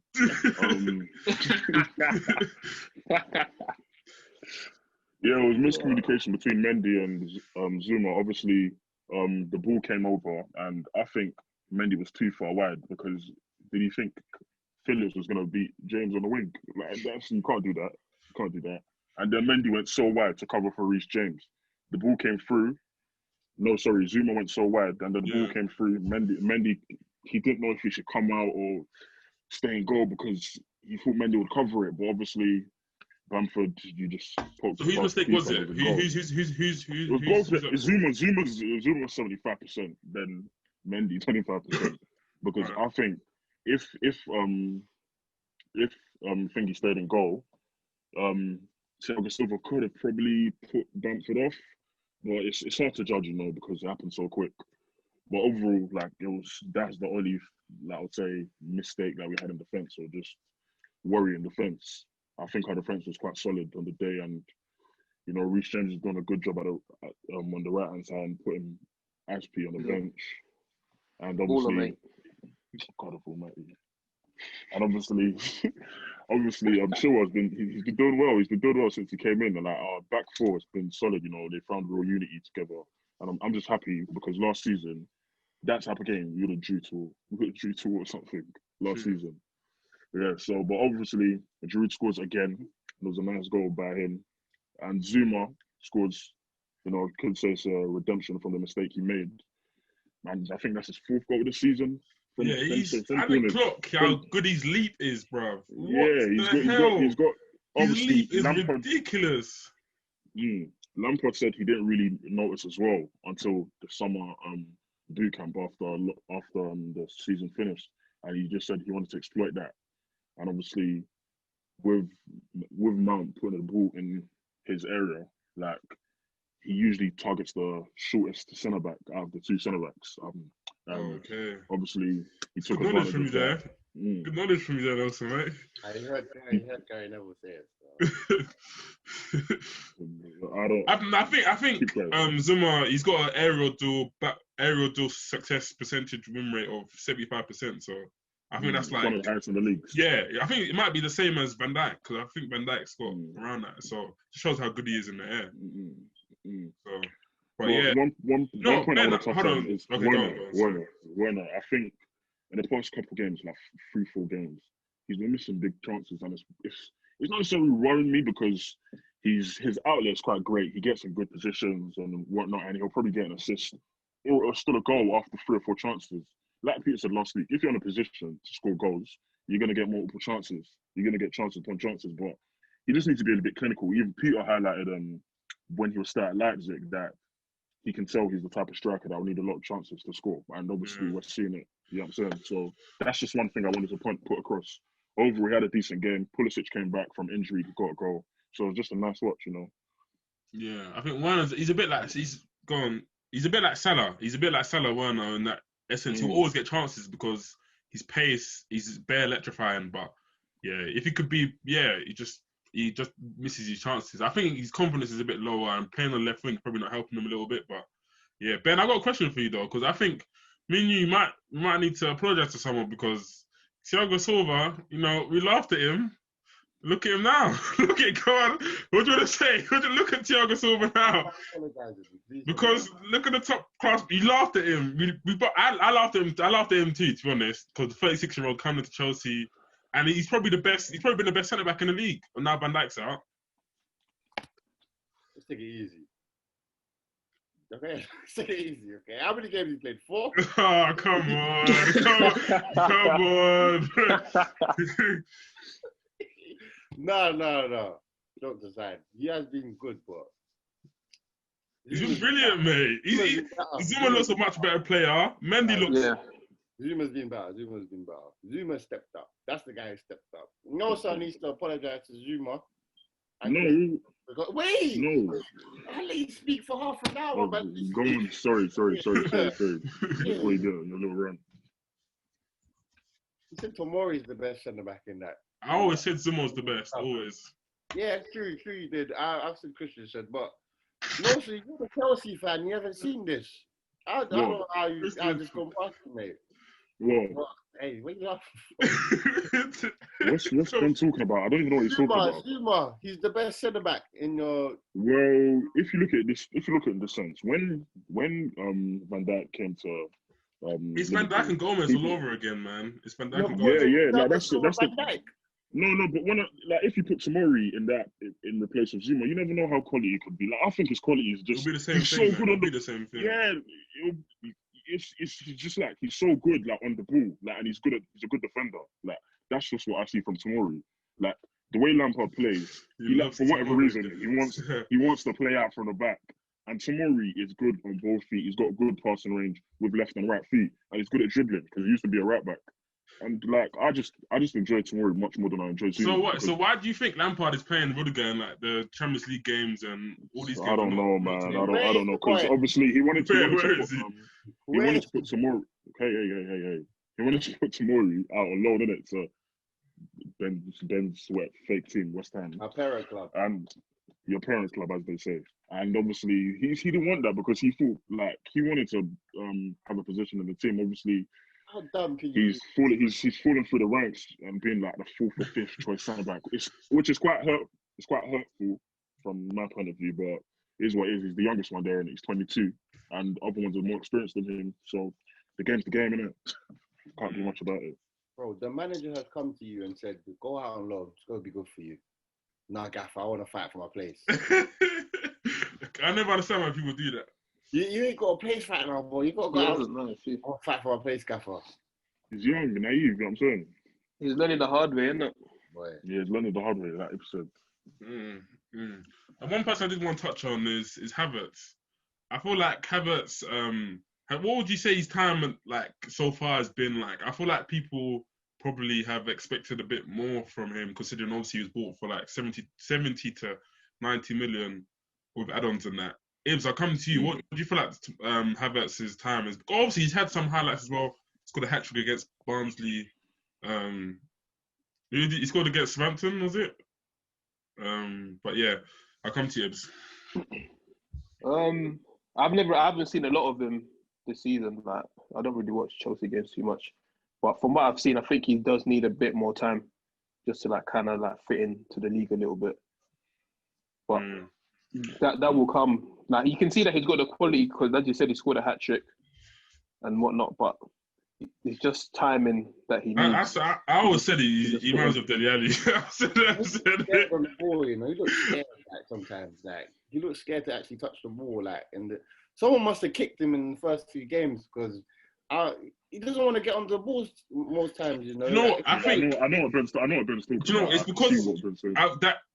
Yeah, it was miscommunication between Mendy and Zuma. Obviously, the ball came over, and I think Mendy was too far wide because did he think Phillips was going to beat James on the wing? Like, you can't do that. You can't do that. And then Mendy went so wide to cover for Reece James. The ball came through. No, sorry, Zuma went so wide, and then the ball came through. Mendy, he didn't know if he should come out or stay in goal because he thought Mendy would cover it, but obviously Bamford, you just poked. So whose mistake was it? Who's Zuma 75%, then Mendy 25%. Because I think if Thingy stayed in goal, Thiago Silva could have probably put Bamford off. But it's hard to judge, you know, because it happened so quick. But overall, like that's the only, like, I would say, mistake that we had in defence, or just worry in defence. I think our defence was quite solid on the day, and you know, Reece James has done a good job on the right hand side, putting Ashby on the bench, and obviously, God of Almighty, and obviously, Chilwell's he's been doing well. He's been doing well since he came in, and like our back four has been solid. You know, they found real unity together, and I'm just happy because last season, that type of game we would have drew to or something last season. Yeah, so, but obviously, Giroud scores again. It was a nice goal by him. And Zuma scores, you know, could say it's a redemption from the mistake he made. And I think that's his 4th goal of the season. I didn't clock how good his leap is, bro. He's got his leap is ridiculous. Lampard said he didn't really notice as well until the summer boot camp after the season finished. And he just said he wanted to exploit that. And obviously, with Mount putting the ball in his area, like he usually targets the shortest centre back out of the 2 centre backs. Obviously, he took good knowledge from you there. Mm. Good knowledge from you there, also, mate. I heard Gary Neville say it. So. I think Zuma, he's got an aerial duel success percentage win rate of 75%. So. I think that's like one of the highest in the league. Yeah, I think it might be the same as Van Dijk because I think Van Dijk's got around that, so it shows how good he is in the air. So, but one point I want to touch on is Werner. I think in the past couple of games, like 3-4 games, he's been missing big chances, and it's not necessarily worrying me because his outlet is quite great. He gets in good positions and whatnot, and he'll probably get an assist or still a goal after 3 or 4 chances. Like Peter said last week, if you're in a position to score goals, you're going to get multiple chances. You're going to get chances upon chances, but you just need to be a bit clinical. Even Peter highlighted when he was still at Leipzig that he can tell he's the type of striker that will need a lot of chances to score. And obviously, we're seeing it. You know what I'm saying? So that's just one thing I wanted to put across. Overall, he had a decent game. Pulisic came back from injury, he got a goal. So it was just a nice watch, you know. Yeah, I think Werner, he's a bit like Salah. He's a bit like Salah, Werner, in that essence. He'll always get chances because his pace, he's bare electrifying. But yeah, if he could be, he just misses his chances. I think his confidence is a bit lower, and playing on left wing probably not helping him a little bit. But yeah, Ben, I got a question for you though, because I think me and you might need to apologize to someone because Thiago Silva, you know, we laughed at him, Look at him now. Look at come on. What do you want to say? Look at Thiago Silva now. Because look at the top class. You laughed at him. I laughed at him. I laughed at him too, to be honest. Because the 36-year-old coming to Chelsea, and he's probably the best. He's probably been the best centre back in the league. And now Van Dijk's out. Let's take it easy. Okay, let's take it easy. Okay, how many games he played? 4. Oh, come on, come on. No. Don't decide. He has been good, but he's been brilliant, mate. Zuma looks a much better player. Mendy looks. Yeah. Zuma's been better. Zuma stepped up. That's the guy who stepped up. Nosa needs to apologize to Zuma. No. Wait! No. I'll let you speak for half an hour. Oh, But go on. Sorry. Before you go, your little run. You said Tomori's the best centre back in that. I always said Zuma's the best. Always. Yeah, true, you did. I've said Christian said, but mostly you're a Chelsea fan. You haven't seen this. I don't know how this gone past you, mate. What? Hey, what you laughing? What's Ben talking about? I don't even know what he's talking about. Zuma, he's the best centre back in your. Well, if you look at this, in this sense, when Van Dijk came to, it's Van Dijk and Gomez all over again, man. It's Van Dijk and Gomez. Yeah. Like, that's the. Van Dijk. No, but if you put Tomori in the place of Zuma, you never know how quality it could be. Like, I think his quality is just. It'll be the same thing. So good it'll be the same thing. Yeah, it's just like he's so good like on the ball, like, and he's a good defender. Like, that's just what I see from Tomori. Like, the way Lampard plays, for whatever reason, he wants to play out from the back. And Tomori is good on both feet. He's got good passing range with left and right feet, and he's good at dribbling because he used to be a right back. And like, I just enjoy Tomori much more than I enjoy Zuma. So why do you think Lampard is playing Rudiger in like the Champions League games and all these games? I don't know, man. I don't know, because obviously he wanted to put Tomori. Hey. He wanted to put Tomori out on loan, innit? So Ben's fake team, West Ham. Our parent club. And your parent club, as they say. And obviously he didn't want that because he thought like he wanted to have a position in the team. Obviously. How dumb can you he's fallen through the ranks and being like the 4th or 5th choice centre back, which is quite hurtful from my point of view. But it is what it is. He's the youngest one there, and he's 22, and other ones are more experienced than him. So the game's the game, innit? Can't do much about it. Bro, the manager has come to you and said, "Go out on loan. It's gonna be good for you." Nah, Gaffer, I want to fight for my place. I never understand why people do that. You ain't got a place right now, boy. You got to go out. I'll fight for my place, Gaffer. He's young and naive, you know what I'm saying? He's learning the hard way, isn't it? Yeah, he's learning the hard way, that episode. And one person I did want to touch on is Havertz. I feel like Havertz, what would you say his time like so far has been like? I feel like people probably have expected a bit more from him, considering obviously he was bought for like 70 to 90 million with add-ons and that. Ibs, I'll come to you. What do you feel like Havertz's time is? Obviously, he's had some highlights as well. He scored a hat-trick against Barnsley. He scored against Southampton, was it? But yeah, I'll come to you, Ibs. I haven't seen a lot of him this season. Like, I don't really watch Chelsea games too much. But from what I've seen, I think he does need a bit more time just to like kind of like fit into the league a little bit. But that will come. Like, you can see that he's got the quality because, as you said, he scored a hat trick and whatnot. But it's just timing that he needs. I always said he reminds me of Dele Alli. I said it. On the ball, you know, he looks scared like sometimes. Like, he looks scared to actually touch the ball. Like, someone must have kicked him in the first few games because he doesn't want to get on the ball most times. You know. You know, like, I know what Ben's talking about. Do you know, it's because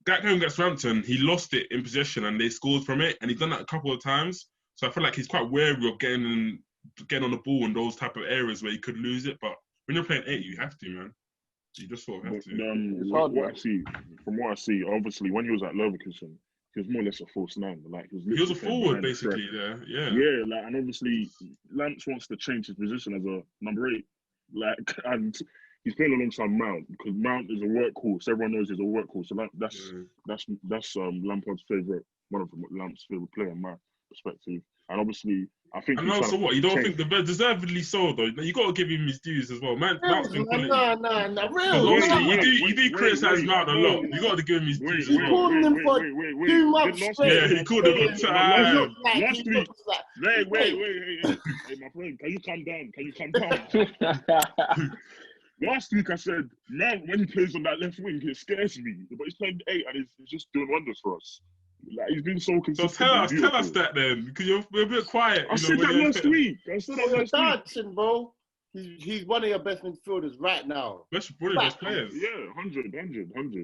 that game against Southampton, he lost it in possession and they scored from it, and he's done that a couple of times. So I feel like he's quite wary of getting on the ball in those type of areas where you could lose it. But when you're playing 8, you have to, man. You just sort of have to. From what I see, obviously when he was at Leverkusen, he was more or less a false 9. Like, he was a forward basically there. Yeah. Yeah, like, and obviously Lamps wants to change his position as a number 8. Like, and he's playing alongside Mount because Mount is a workhorse. Everyone knows he's a workhorse. So that's Lampard's favourite, one of Lamp's favourite player in my perspective. and obviously I think And he's also, trying what to you don't change. think deservedly so though? You got to give him his dues as well. Mount's been quality. No, Because real. obviously No. you do criticize Mount a lot. You got to give him his Wait, dues as He well. called him for 2 months Last straight. Yeah, he called him for He time. looks like Last he week. looks like. Hey, my friend, can you calm down? Can you calm down? Last week I said, man, when he plays on that left wing, it scares me. But he's playing 8 and he's just doing wonders for us. Like, he's been so So consistent. tell us that then, because you're a bit quiet. I said that last week. I said that You're last week. dancing, bro. He's one of your best midfielders right now. Best players. Yeah, 100.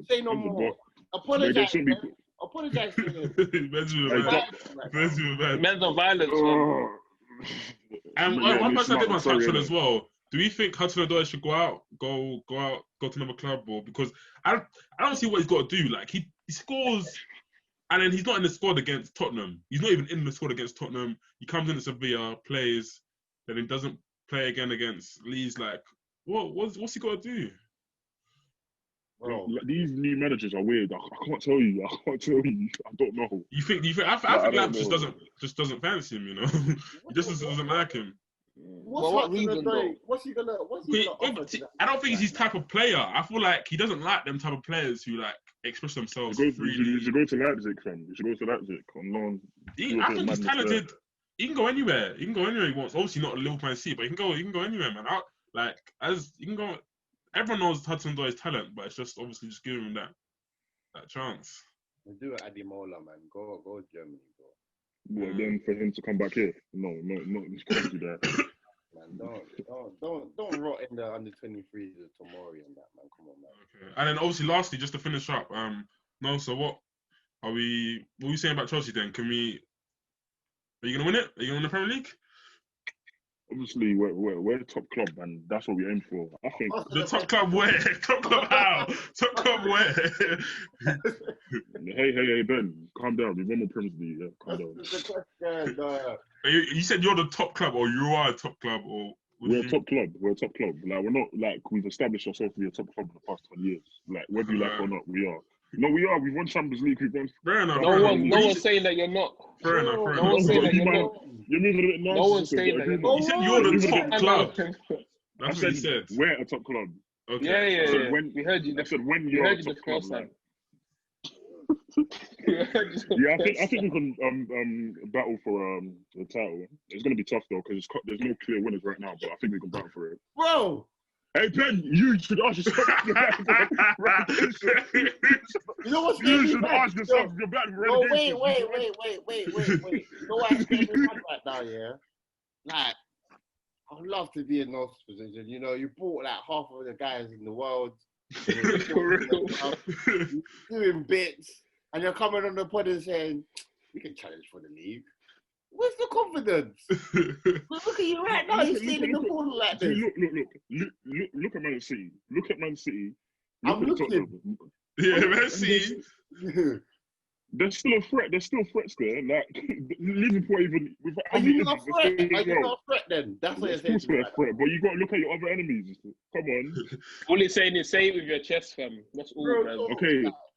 Say no 100, more. but Apologize. some Man. people. Apologize to him. Benjamin, Hey, man. Benjamin, man. Men's on violence. Man. Oh. And Yeah, one person I did I'm want to sorry, touch on innit? as well. Do we think Hudson-Odoi should go to another club, or because I don't see what he's got to do. Like he scores, and then he's not in the squad against Tottenham. He's not even in the squad against Tottenham. He comes into Sevilla, plays, then he doesn't play again against Leeds. Like what's he got to do? Bro. Like, these new managers are weird. I can't tell you. I don't know. You think? I I think don't Lamp know. just doesn't fancy him. You know, he just doesn't like him. What reason, though? What's he gonna offer to that? I don't think he's his type of player. I feel like he doesn't like them type of players who like express themselves freely. You should go to Leipzig, fam. You should go to Leipzig. On loan. I think he's talented. He can go anywhere. He can go anywhere he wants. Obviously not a Liverpool Man City, but he can go anywhere, man. You can go. Everyone knows Hudson-Odoi's talent, but it's just obviously just giving him that chance. Do it at Ademola, man. Go Germany, bro. Well, then for him to come back here, no, you can't do that. Man, don't rot in the under 23s of Tomori and that, man. Come on, man. Okay. And then obviously, lastly, just to finish up, no. So what are we saying about Chelsea then? Are you gonna win it? Are you gonna win the Premier League? Obviously, we're the top club, and that's what we aim for. I think The top club where? Top club how? Top club where? Hey, Ben, calm down. We won more Premier League. Yeah, calm down. The question, You said you're the top club, or you are a top club, or We're a top club. We're a top club. Like, we're not like we've established ourselves to be a top club in the past 20 years. Like, whether you like it or not, we are. No, we are. We've won Champions League. We've won. Fair enough. No one's saying that you're not. Fair enough. No one's saying that you're not. You're moving a bit nice. No one's saying that you're not. You said you're the top club. I That's what he said said. we're a top club. Okay. Yeah. So when- We heard you. I said when We you're a heard you top the club. first Like, time. Yeah, I think we can battle for the title. It's gonna be tough though because there's no clear winners right now. But I think we can battle for it. bro. Hey Ben, you should ask yourself. You know what's You making should me mad? ask yourself if you're battling for No, relegation. wait. You know what's making me mad right now, yeah? Like, I'd love to be in those position. You know, you bought like half of the guys in the world. You're doing bits, and you're coming on the pod and saying, we can challenge for the league. Where's the confidence? Look at you right now. You're sitting in the corner like this. Look at Man City. Look at Man City. I'm Look at looking. Tottenham. Yeah, Messi. There's still a threat. There's still threats there. Like Liverpool, even with Are you not a threat? Are you not a threat then? That's what you're Of saying. course we're a threat, but you got to look at your other enemies. Come on. All he's saying is say it with your chest, fam. That's all, Bro, man.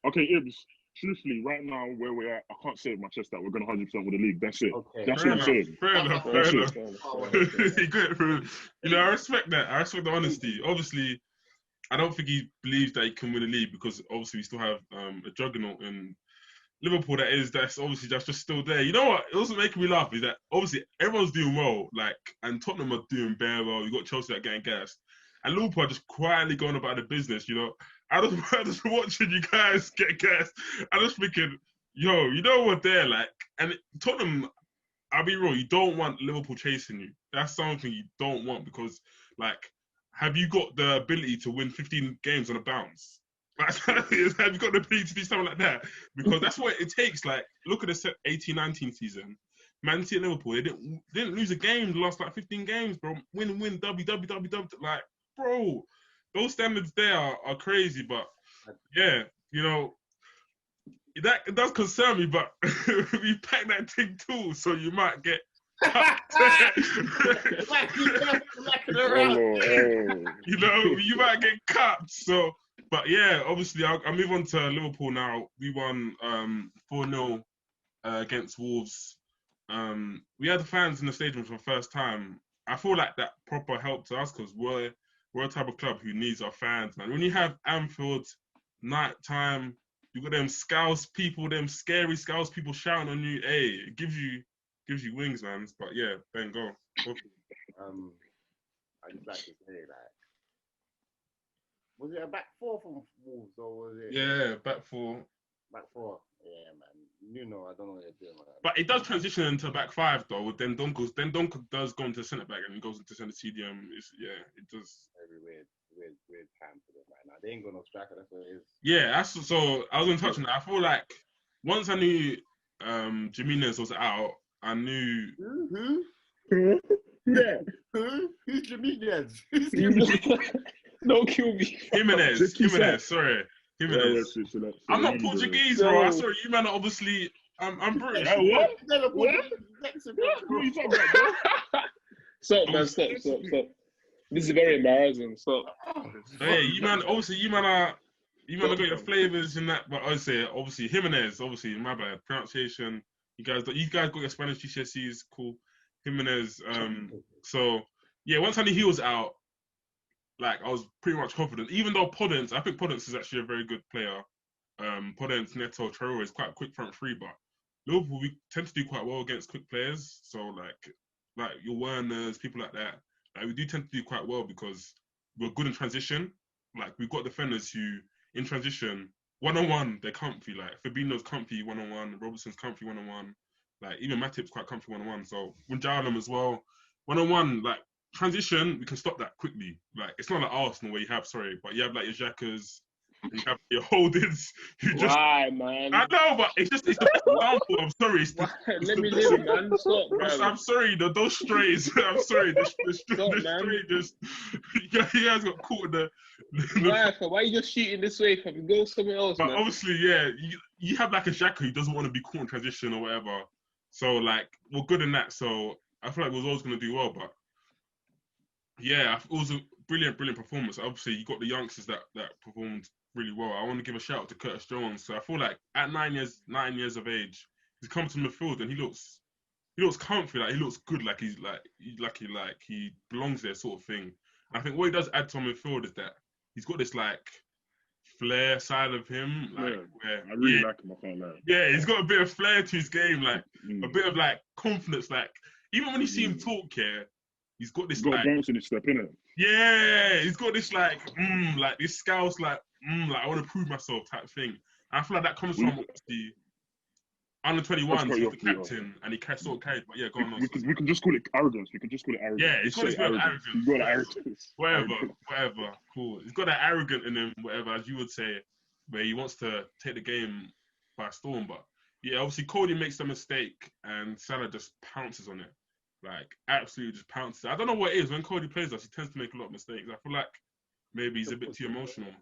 Okay, Ibs. Truthfully, right now where we're at, I can't say with my chest that we're going to 100% with the league. That's it. Okay. That's Fair what I'm saying. enough. That's Fair it. enough. He got it through. You know, I respect that. I respect the honesty. Obviously, I don't think he believes that he can win the league because obviously we still have a juggernaut in Liverpool that's obviously just still there. You know what? It also making me laugh is that obviously everyone's doing well, like, and Tottenham are doing very well. You got Chelsea that getting gassed, and Liverpool are just quietly going about the business. You know, I just watching you guys get gassed. I just thinking, yo, you know what they're like, and Tottenham. I'll be real. You don't want Liverpool chasing you. That's something you don't want because, like, have you got the ability to win 15 games on a bounce? Have you got the ability to do something like that? Because that's what it takes. Like, look at the 18-19 season. Man City and Liverpool, they didn't lose a game the last, like, 15 games, bro. Win, W. Like, bro, those standards there are crazy. But, yeah, you know, that it does concern me, but we pack that thing too, so you might get cut. You know, you might get cut. So, but yeah, obviously, I'll move on to Liverpool now. We won 4-0 against Wolves. we had the fans in the stadium for the first time. I feel like that proper helped us because we're a type of club who needs our fans, man. When you have Anfield night time, you got them scouse people, them scary scouse people shouting on you. Hey, it gives you wings, man. But yeah, Ben, go. I just like to say, like, was it a back four from Wolves or was it? Yeah, back four. Back four. Yeah, man. You know, I don't know what they're doing, man. But it does transition into back five though. Then Donk does go into centre back and he goes into centre CDM. It does. Very weird time for them right now. They ain't got no striker. That's what it is. Yeah, so I was gonna touch on that. I feel like once I knew Jimenez was out, I knew. Yeah. Who's Jimenez? Don't kill me. Jimenez. Sorry, Jimenez. Yeah, I'm not Portuguese, bro. I saw you, man. Obviously, I'm British. What? What are you talking about, bro? Stop, man. Stop. This is very embarrassing. Stop. Hey, you man. Obviously, you man are got your flavors in that. But obviously, Jimenez. Obviously, my bad pronunciation. You guys got your Spanish GCSEs. Cool. Jimenez. So yeah, once I knew he was out, like I was pretty much confident. Even though I think Podence is actually a very good player. Podence, Neto, Traore is quite quick front three, but Liverpool we tend to do quite well against quick players. So like your Werners, people like that. Like we do tend to do quite well because we're good in transition. Like we've got defenders who in transition 1-on-1 they're comfy. Like Fabinho's comfy 1-on-1, Robertson's comfy 1-on-1. Like even Matip's quite comfy 1-on-1. So Wijnaldum as well 1-on-1. Like transition, we can stop that quickly. Like it's not like Arsenal where you have your Xhakas, you have your Holdings. Why, man? I know, but it's the best example. I'm sorry. Let me live, man. Stop, man. I'm sorry, those strays. I'm sorry, the stray just. You guys got caught in the. Why are you just shooting this way? Fam? Go somewhere else, but man. obviously, yeah, you have like a Xhaka who doesn't want to be caught in transition or whatever. So like we're good in that. So I feel like we're always going to do well, but. Yeah, it was a brilliant performance. Obviously, you got the youngsters that performed really well. I want to give a shout out to Curtis Jones. So I feel like at 9 years of age, he's come to midfield and he looks comfy. Like he looks good. Like he belongs there, sort of thing. And I think what he does add to midfield is that he's got this like flair side of him. Like where I really like him. I can't lie. Yeah, he's got a bit of flair to his game. Like a bit of like confidence. Like even when you see him talk here. He's got this like bounce in his step, innit? Yeah, he's got this like this scouse like I want to prove myself type thing. And I feel like that comes from obviously under 21, he's the captain and he sort of carried. But yeah, go on. We can just call it arrogance. Yeah, he's got this bit of arrogance. He's got arrogance. Whatever. Cool. He's got that arrogant in him, whatever, as you would say, where he wants to take the game by storm. But yeah, obviously Cody makes the mistake and Salah just pounces on it. Like absolutely just pounces. I don't know what it is when Cody plays us. He tends to make a lot of mistakes. I feel like maybe he's a bit too emotional.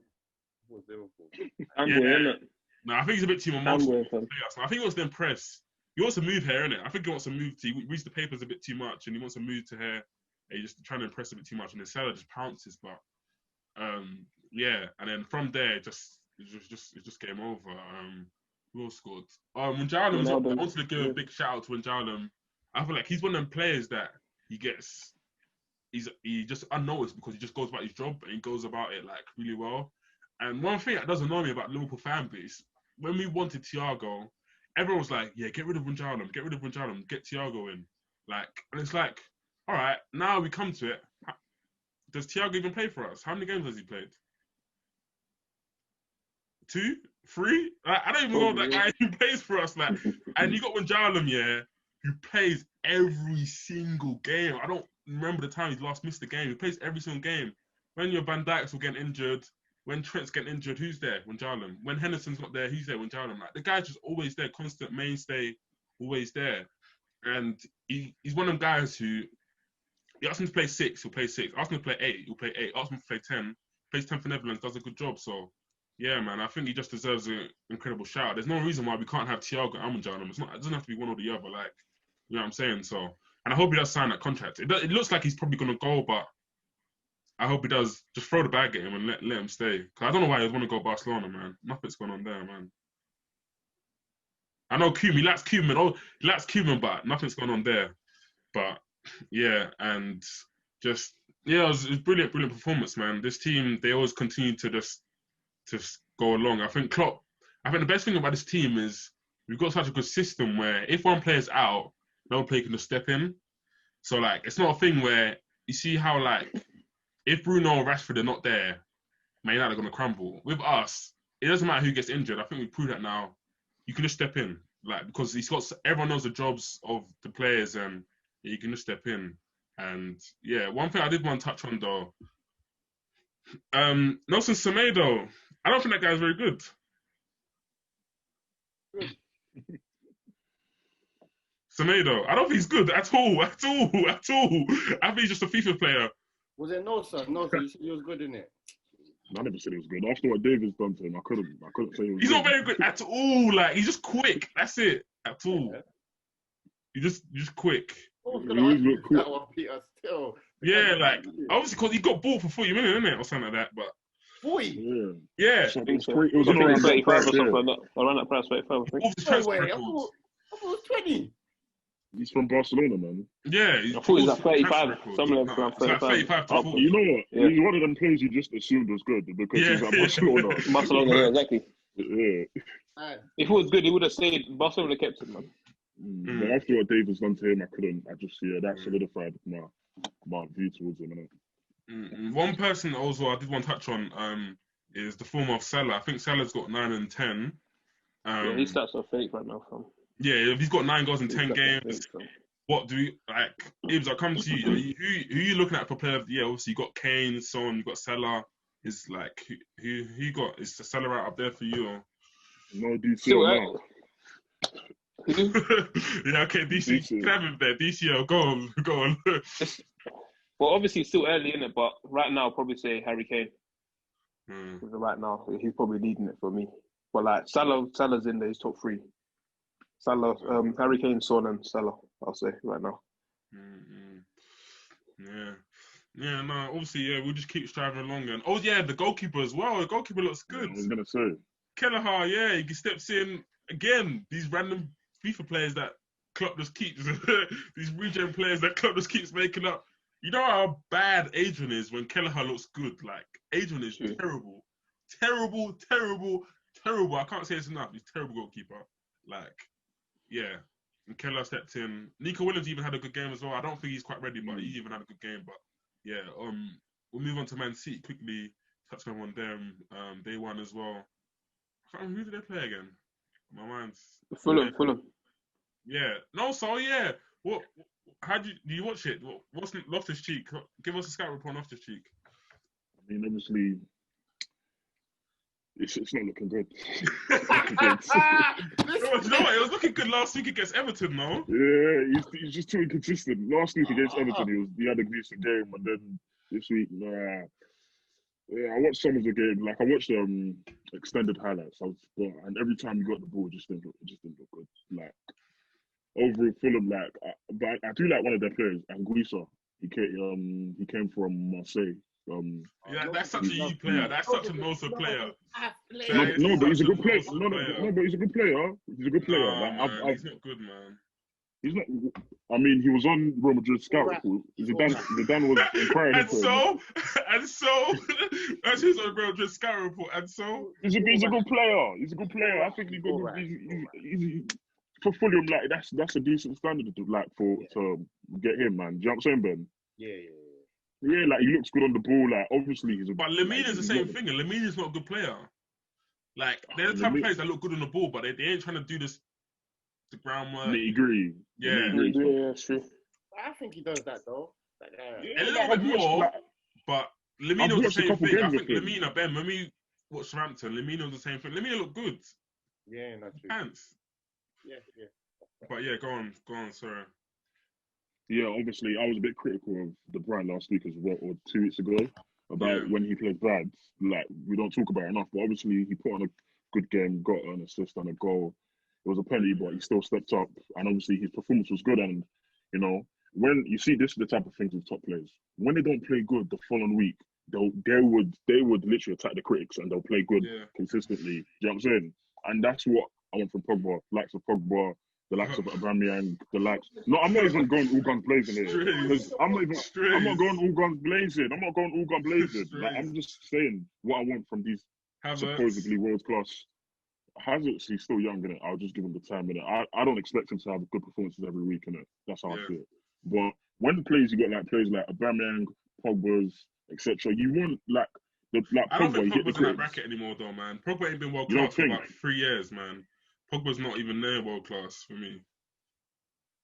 No, I think he's a bit too emotional. I think he wants to impress. He wants to move here, innit? I think he wants to move. He reads the papers a bit too much, and he wants to move to here. And he's just trying to impress a bit too much, and then Salah just pounces. But yeah, and then from there, it's just game over. Who else scored? Wijnaldum. I wanted to give a big shout out to Wijnaldum. I feel like he's one of them players that he just unnoticed because he just goes about his job and he goes about it like really well. And one thing that does annoy me about Liverpool fan base, when we wanted Thiago, everyone was like, yeah, get rid of Wijnaldum, get Thiago in. Like, and it's like, all right, now we come to it. Does Thiago even play for us? How many games has he played? 2? 3? Like, I don't even know that guy who plays for us. Like, and you got Wijnaldum, yeah, who plays every single game. I don't remember the time he's last missed a game. He plays every single game. When your Van Dijks will get injured, when Trent's getting injured, who's there? Wijnaldum. When Henderson's not there, who's there? Wijnaldum. Like the guy's just always there, constant mainstay, always there. And he's one of them guys who you ask him to play 6, he'll play 6. Ask him to play 8, he'll play 8. Ask him to play 10, plays 10 for Netherlands, does a good job. So yeah, man, I think he just deserves an incredible shout. There's no reason why we can't have Thiago and Wijnaldum. It doesn't have to be one or the other. Like, you know what I'm saying? So, and I hope he does sign that contract. It looks like he's probably gonna go, but I hope he does. Just throw the bag at him and let him stay. Cause I don't know why he would want to go Barcelona, man. Nothing's going on there, man. I know Koeman, he lacks Koeman. Oh, he lacks Koeman, but nothing's going on there. But yeah, and just it was brilliant performance, man. This team, they always continue to just go along. I think the best thing about this team is we've got such a good system where if one player's out, no player can just step in. So like, it's not a thing where you see how like if Bruno or Rashford are not there, Man United are gonna crumble. With us, it doesn't matter who gets injured. I think we proved that now. You can just step in, like because everyone knows the jobs of the players, and you can just step in. And yeah, one thing I did want to touch on though, Nelson Semedo. I don't think that guy's very good. Semedo, I don't think he's good at all. I think he's just a FIFA player. Was it Nosa? Nosa, you said he was good, innit? I never said he was good. After what David's done to him, I couldn't say he was He's good. not very good at all. Like he's just quick. That's it. At all. Yeah. You just quick. I was He gonna always argue look quick. that one, Peter. Still. Yeah, like obviously because he got bought for 40 million, innit, or something like that. But 40. yeah, So I think so. it was I think around it's that 35 or price, something yeah. like that. Around that price, 35, I think. all his No transfer way. I records. thought it was 20. He's from Barcelona, man. Yeah, I thought he was at 35. Some of them around It's like 35. 35 to Up. 40. You know what? Yeah. He's one of them players you just assumed was good because he's at Barcelona. Barcelona, yeah, exactly. Yeah. Man, If he was good, he would have stayed. Barcelona would have kept him, man. But after what David's done to him, I just see that solidified my view towards him. Innit? One person also I did want to touch on is the form of Salah. I think Salah's got 9 and 10. Yeah, his stats are fake right now, fam. Yeah, if he's got 9 goals in His 10 stats are games, fake, fam. what do we like? Ibs, I come to you. Who are you looking at for player of the year? Obviously, you got Kane, Son, you got Salah. Is like who you got? Is Salah right up there for you? Or? No DCL Still, now. Yeah, okay, DC. Can have him there. DCL, go on. Well, obviously, it's still early in it, but right now, I'd probably say Harry Kane. Right now, he's probably leading it for me. But like Salah's in there, he's top 3. Salah, Harry Kane, Son, and Salah. I'll say right now. Yeah. No. Obviously, yeah. We'll just keep striving along. And the goalkeeper as well. The goalkeeper looks good. I was gonna say. Kelleher, yeah, he steps in again. These random FIFA players that Klopp just keeps. These regen players that Klopp just keeps making up. You know how bad Adrian is when Kelleher looks good. Like Adrian is terrible. I can't say it's enough. He's a terrible goalkeeper. Like, yeah. And Kelleher stepped in. Nico Williams even had a good game as well. I don't think he's quite ready, but he even had a good game. But yeah, we'll move on to Man City quickly. Touch on them. Day one as well. I can't remember who did they play again? My mind's Fulham. Yeah. No, so yeah. What? How do you watch it? What's Loftus-Cheek? Give us a scout report on Loftus-Cheek. I mean, obviously, it's not looking good. You know what? It was looking good last week against Everton, no? Yeah, he's just too inconsistent. Last week against Everton, he had a decent game, and then this week, nah. Yeah, I watched some of the game. Like I watched extended highlights. And every time he got the ball, it just didn't look good. Like over Fulham, but I do like one of their players, Anguissa. He came from Marseille. Yeah, that's such a you player. That's such a Nosa player. No, but he's a good player. No, but he's a good player. He's a good player. No, he's not good, man. He's not. I mean, he was on Real Madrid scout report. Zidane was inquiring for him. As he's on Real Madrid scout report, and so he's a good player. He's a good player. I think he's for Fulham. Like that's a decent standard to get him, man. Do you know what I'm saying, Ben? Yeah, like he looks good on the ball. Like obviously But Lemina's the same thing. And Lemina's not a good player. Like they're the type of players that look good on the ball, but they ain't trying to do the groundwork. Nitty-gritty. Yeah, true. I think he does that though. A little bit more, but Lemina was the same thing. I think Lemina, Ben, when we watched Southampton, Lemina was the same thing. Lemina looked good. Yeah, not true. Pants. Yeah. But yeah, go on, sorry. Yeah, obviously, I was a bit critical of De Bruyne last week or 2 weeks ago about when he played bad. Like, we don't talk about it enough, but obviously he put on a good game, got an assist and a goal. It was a penalty, but he still stepped up. And obviously his performance was good. And, you know, when you see this is the type of things with top players. When they don't play good the following week, they would literally attack the critics and they'll play good consistently. Do you know what I'm saying? And that's what I want from Pogba, likes of Pogba, the likes of Aubameyang, the likes. No, I'm not even going all guns blazing here because I'm not going all guns blazing. I'm not going all guns blazing. Like, I'm just saying what I want from these supposedly world class. Havertz, he's still young, innit? I'll just give him the time, innit? I don't expect him to have good performances every week, innit? That's how I feel. But when the players you got like players like Aubameyang, Pogba's, etc., you want like I don't think Pogba, Pogba's in that bracket anymore, though, man. Pogba ain't been world class for about 3 years, man. Pogba's not even near world class for me.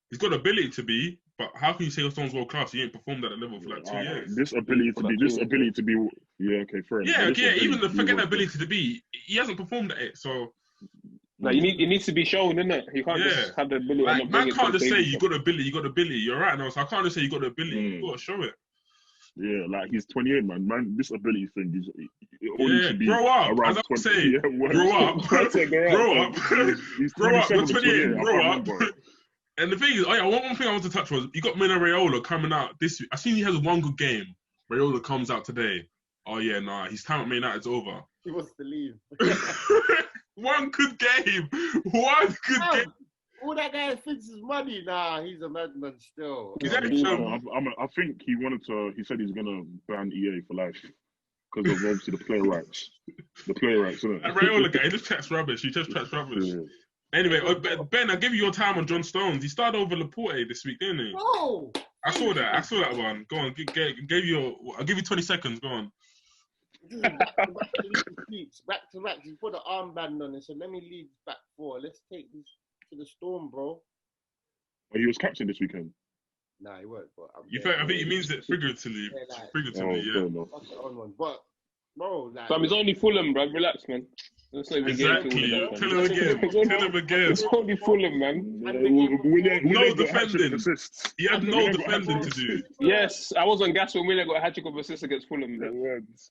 He's got the ability to be, but how can you say someone's world class? He ain't performed at that level for like 2 years. This ability to be, yeah, okay, fair enough. Yeah, okay, even forget the ability to be, he hasn't performed at it, so. No, it needs to be shown, innit? You can't just have the ability. Like, man can't just say you got the ability, you got the ability. You're right now, so I can't just say you got the ability. You got to show it. Yeah, like he's 28, man. Man, this ability thing is only should be grow up. Around as I 20. say, Yeah, grow up. Grow up. He's grow up. You're 28. Grow up. And the thing is, one thing I want to touch was you got Mino Raiola coming out this week. I seen he has one good game. Raiola comes out today. Oh yeah, nah, his time at Man United's over. He wants to leave. One good game. One good game. All that guy thinks is money. Nah, he's a madman still. I think he wanted to. He said he's gonna ban EA for life because of obviously the player rights. The player rights, isn't it? That Raiola guy, he just chats rubbish. He just chats rubbish. Yeah. Anyway, Ben, I'll give you your time on John Stones. He started over Laporte this week, didn't he? Oh, I saw that one. Go on, I'll give you 20 seconds. Go on. Dude, back to back. He put an armband on it, so let me lead back four. Let's take this to the Storm, bro. Oh, he was captain this weekend. Nah, he weren't. But I think he means it figuratively. Yeah, like, figuratively, That's the on one. But bro, like, it's only Fulham, bro. Relax, man. Exactly. Tell him again. It's only Fulham, man. No defending. He had no defending to do. Yes, I was on gas when Willian got a hat-trick of assists against Fulham.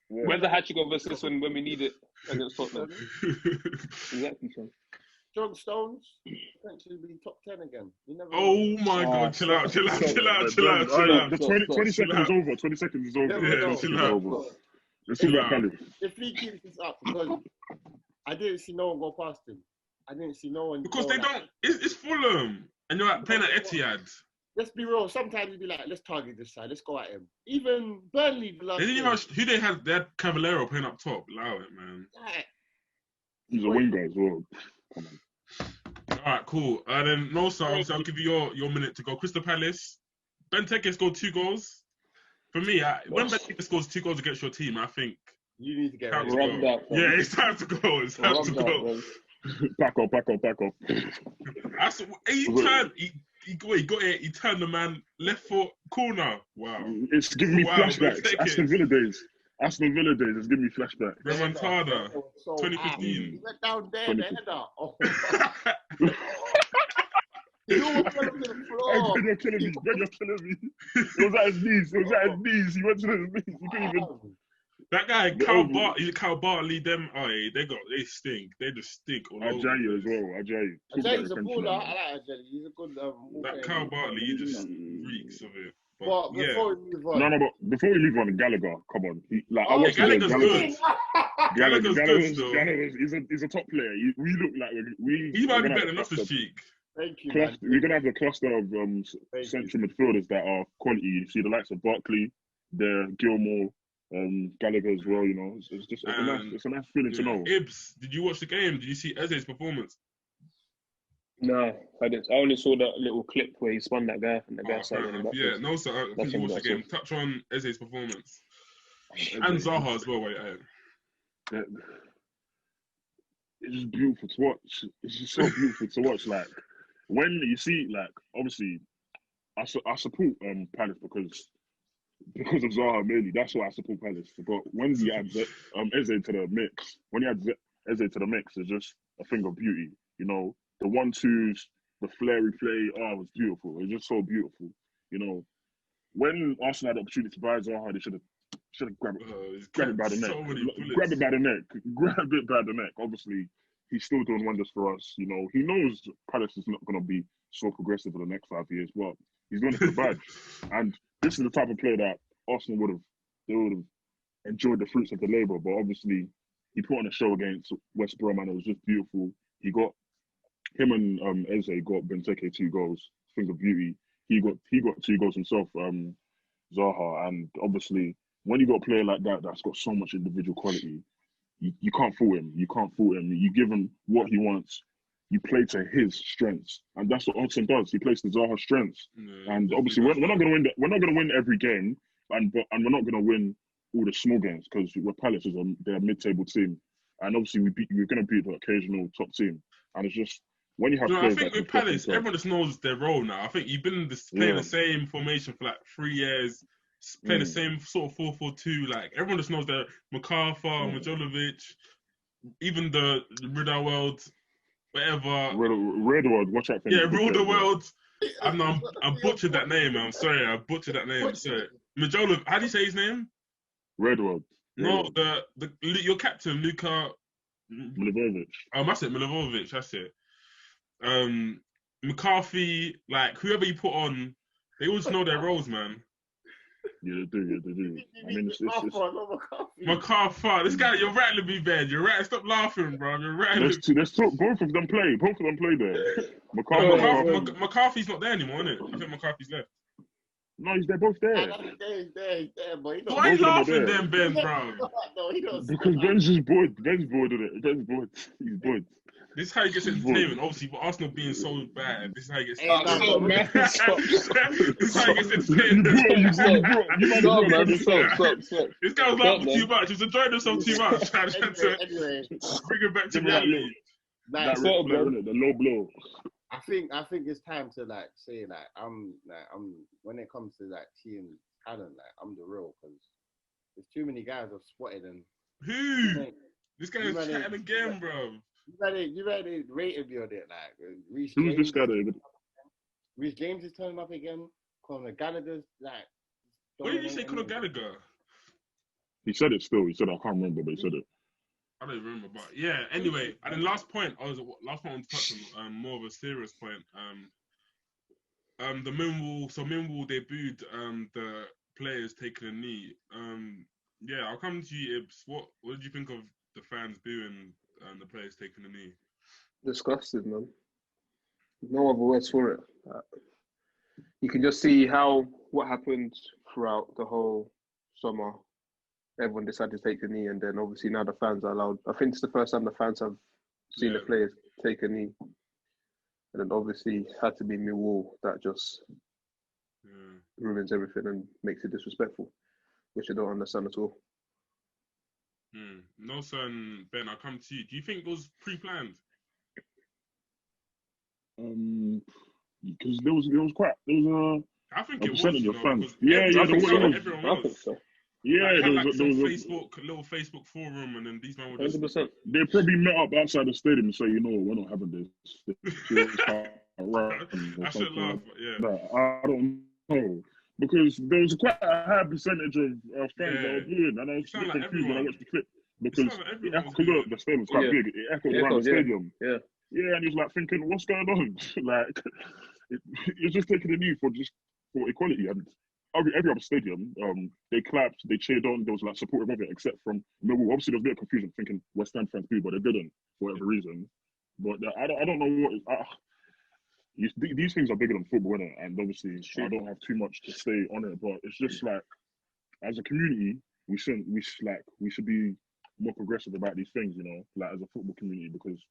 Where's the hat-trick of assists when we need it against Tottenham? Exactly, son. John Stones potentially be top 10 again. Oh my God! Chill out. The 20 seconds is over. 20 seconds is over. Yeah, chill out. If he keeps this up, because I didn't see no one go past him. I didn't see no one. Because they don't. It's Fulham, and you're like playing at Etihad. Let's be real. Sometimes you'd be like, let's target this side. Let's go at him. Even Burnley last year. Who they had? They had Cavallero playing up top. Allow it, man. He's a winger as well. Come on. All right, cool. Then Nosa, I'll give you your minute to go. Crystal Palace. Benteke scored 2 goals. For me, when Benteke scores 2 goals against your team, I think you need to get rubbed up. Yeah, it's time to go. It's time to go. Back off. He got it. He turned the man left foot corner. Wow. It's giving me flashbacks. Aston Villa days. It's giving me flashbacks. Remontada, 2015. He went down there, the header. Oh. When you're killing me. It was at his knees. He went to his knees. He couldn't even. That guy, Cal Bartley, them, they stink. They just stink all over. Ajayi as well. Ajayi's a baller. I like Ajayi. He's a good. That Cal Bartley, he just reeks of it. But before we move on. No, but before we move on, Gallagher, come on. Gallagher's good. Gallagher's good still. He's a top player. We look like he might be better than Loftus-Cheek. Thank you. We're gonna have a cluster of central midfielders that are quality. You see the likes of Barkley, Gilmore, Gallagher as well. You know, it's just it's a nice feeling to know. Ibs, did you watch the game? Did you see Eze's performance? No, I didn't. I only saw that little clip where he spun that guy and the guy started him. Yeah, no, so I think you watched the game. Touch on Eze's performance and Zaha as well. It's just beautiful to watch. It's just so beautiful to watch. Like when you see, like obviously, I support Palace because of Zaha mainly. That's why I support Palace. But when you add Eze to the mix, it's just a thing of beauty. You know, the 1-2s, the flary play. Oh, it was beautiful. It was just so beautiful. You know, when Arsenal had the opportunity to buy Zaha, they should have grabbed it by the neck. Grab it by the neck. Obviously, he's still doing wonders for us. You know, he knows Palace is not going to be so progressive for the next 5 years, but he's doing it for the badge. And this is the type of player that Arsenal would have enjoyed the fruits of the labour. But obviously, he put on a show against West Brom, and it was just beautiful. He got him and Eze got Benteke 2 goals. Thing of beauty. He got 2 goals himself. Zaha, and obviously when you got a player like that that's got so much individual quality, you can't fault him. You can't fault him. You give him what he wants. You play to his strengths, and that's what Hodgson does. He plays to Zaha's strengths, and obviously we're not going to win. We're not going to win every game, and we're not going to win all the small games because we're Palace is they're a mid-table team, and obviously we're going to beat the occasional top team, and it's just when you have. I think with Palace, everyone just knows their role now. I think you've been playing the same formation for like 3 years, playing the same sort of 4-4-2. Like everyone just knows their MacArthur, Majolovic, even the Riddle whatever. Redwood, watch out for yeah, Rule the World. I butchered that name. I'm sorry, I butchered that name. Sorry, Majolo. How do you say his name? Redwood. No, your captain Luka Milivojevic. Oh, that's it, Milivojevic. That's it. McCarthy, like whoever you put on, they all just know their roles, man. Yeah, they do. I mean, it's McCarthy. This guy, you're rattling me, Ben. You're right. Stop laughing, bro. You're rattling. Let's talk. Both of them play. Both of them play there. McCarthy's not there anymore, isn't it? I think McCarthy's left. No, they're both there. He's there, but he don't. Why are you laughing then, Ben, bro? No, he don't. Because Ben's just bored. Ben's bored of it. Ben's bored. He's bored. This is how he gets entertainment. Obviously, but Arsenal being so bad, this is how he gets. This is how he gets entertainment. Stop. This guy was laughing too much. He's enjoying himself too much. Anyway, bring it back to reality. The low blow. I think it's time to say I'm when it comes to team talent, I'm the real, because there's too many guys I've spotted and who? This guy is chatting again, bro. You ready rated me on it, Reece Who's this guy there? Reece James is turning up again. Conor Gallagher's What did you say, Conor Gallagher? He said it still. He said I can't remember, but he said it. I don't remember, but yeah. Anyway, and then last point I want to touch on more of a serious point. The Millwall debuted the players taking a knee. Yeah, I'll come to you, Ibs. What did you think of the fans booing the players taking a knee? Disgusting, man. No other words for it. You can just see what happened throughout the whole summer. Everyone decided to take a knee, and then obviously now the fans are allowed. I think it's the first time the fans have seen the players take a knee, and then obviously had to be Millwall that just ruins everything and makes it disrespectful, which I don't understand at all. Nosa and Ben, I'll come to you. Do you think it was pre-planned? Because there was I think a it was. percentage of fans. Everyone was. So. Yeah, there was a little Facebook forum, and then these men were just. 100%. They probably met up outside the stadium and say, we're not having this. I should laugh, but yeah. No, I don't know. Because there was quite a high percentage of fans that were doing, and I was so confused when I watched the clip because the stadium was quite big. It echoed around the stadium. Yeah, and he was thinking, what's going on? It's just taking a knee for equality. And every other stadium, they clapped, they cheered on, there was supportive of it, except from Millwall. Obviously, there was a bit of confusion thinking West Ham fans do, but they didn't for whatever reason. But I don't know what. These things are bigger than football, innit? And obviously, I don't have too much to say on it. But it's just as a community, we should be more progressive about these things, as a football community, because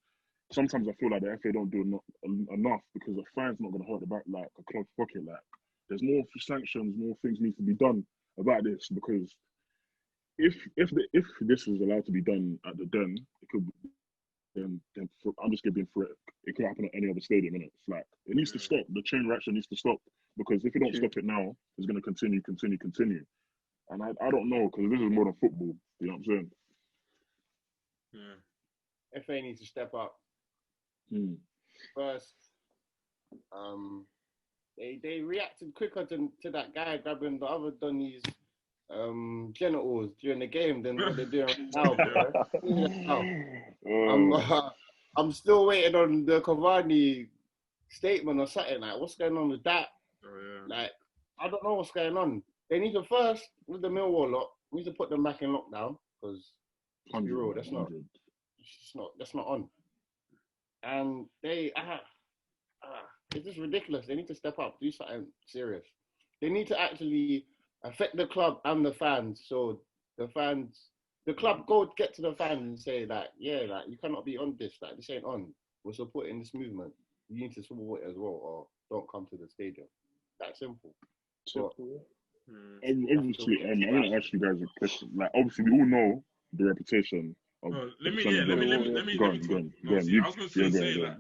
sometimes I feel like the FA don't do enough because the fans not going to hurt the back a club pocket. There's more sanctions, more things need to be done about this, because if this was allowed to be done at the Den, it could. Then I'm just being for it. It could happen at any other stadium, innit? It's it needs to stop. The chain reaction needs to stop, because if you don't stop it now, it's going to continue. And I don't know, because this is more than football. You know what I'm saying? Yeah. FA needs to step up. First, they reacted quicker to that guy grabbing the other Donny's genitals during the game than what they're doing now, bro. I'm still waiting on the Cavani statement or something. What's going on with that? I don't know what's going on. They need to first, with the Millwall lot, we need to put them back in lockdown, because let's be real, that's not on. and they it's just ridiculous. They need to step up, do something serious. They need to actually affect the club and the fans. So the club get to the fans and say that, yeah, like you cannot be on this. Like this ain't on. We're supporting this movement. You need to support it as well, or don't come to the stadium. That simple. Obviously, I want to ask you guys a question. Like, obviously, we all know the reputation of. Let me talk. No, see, I was going to say that.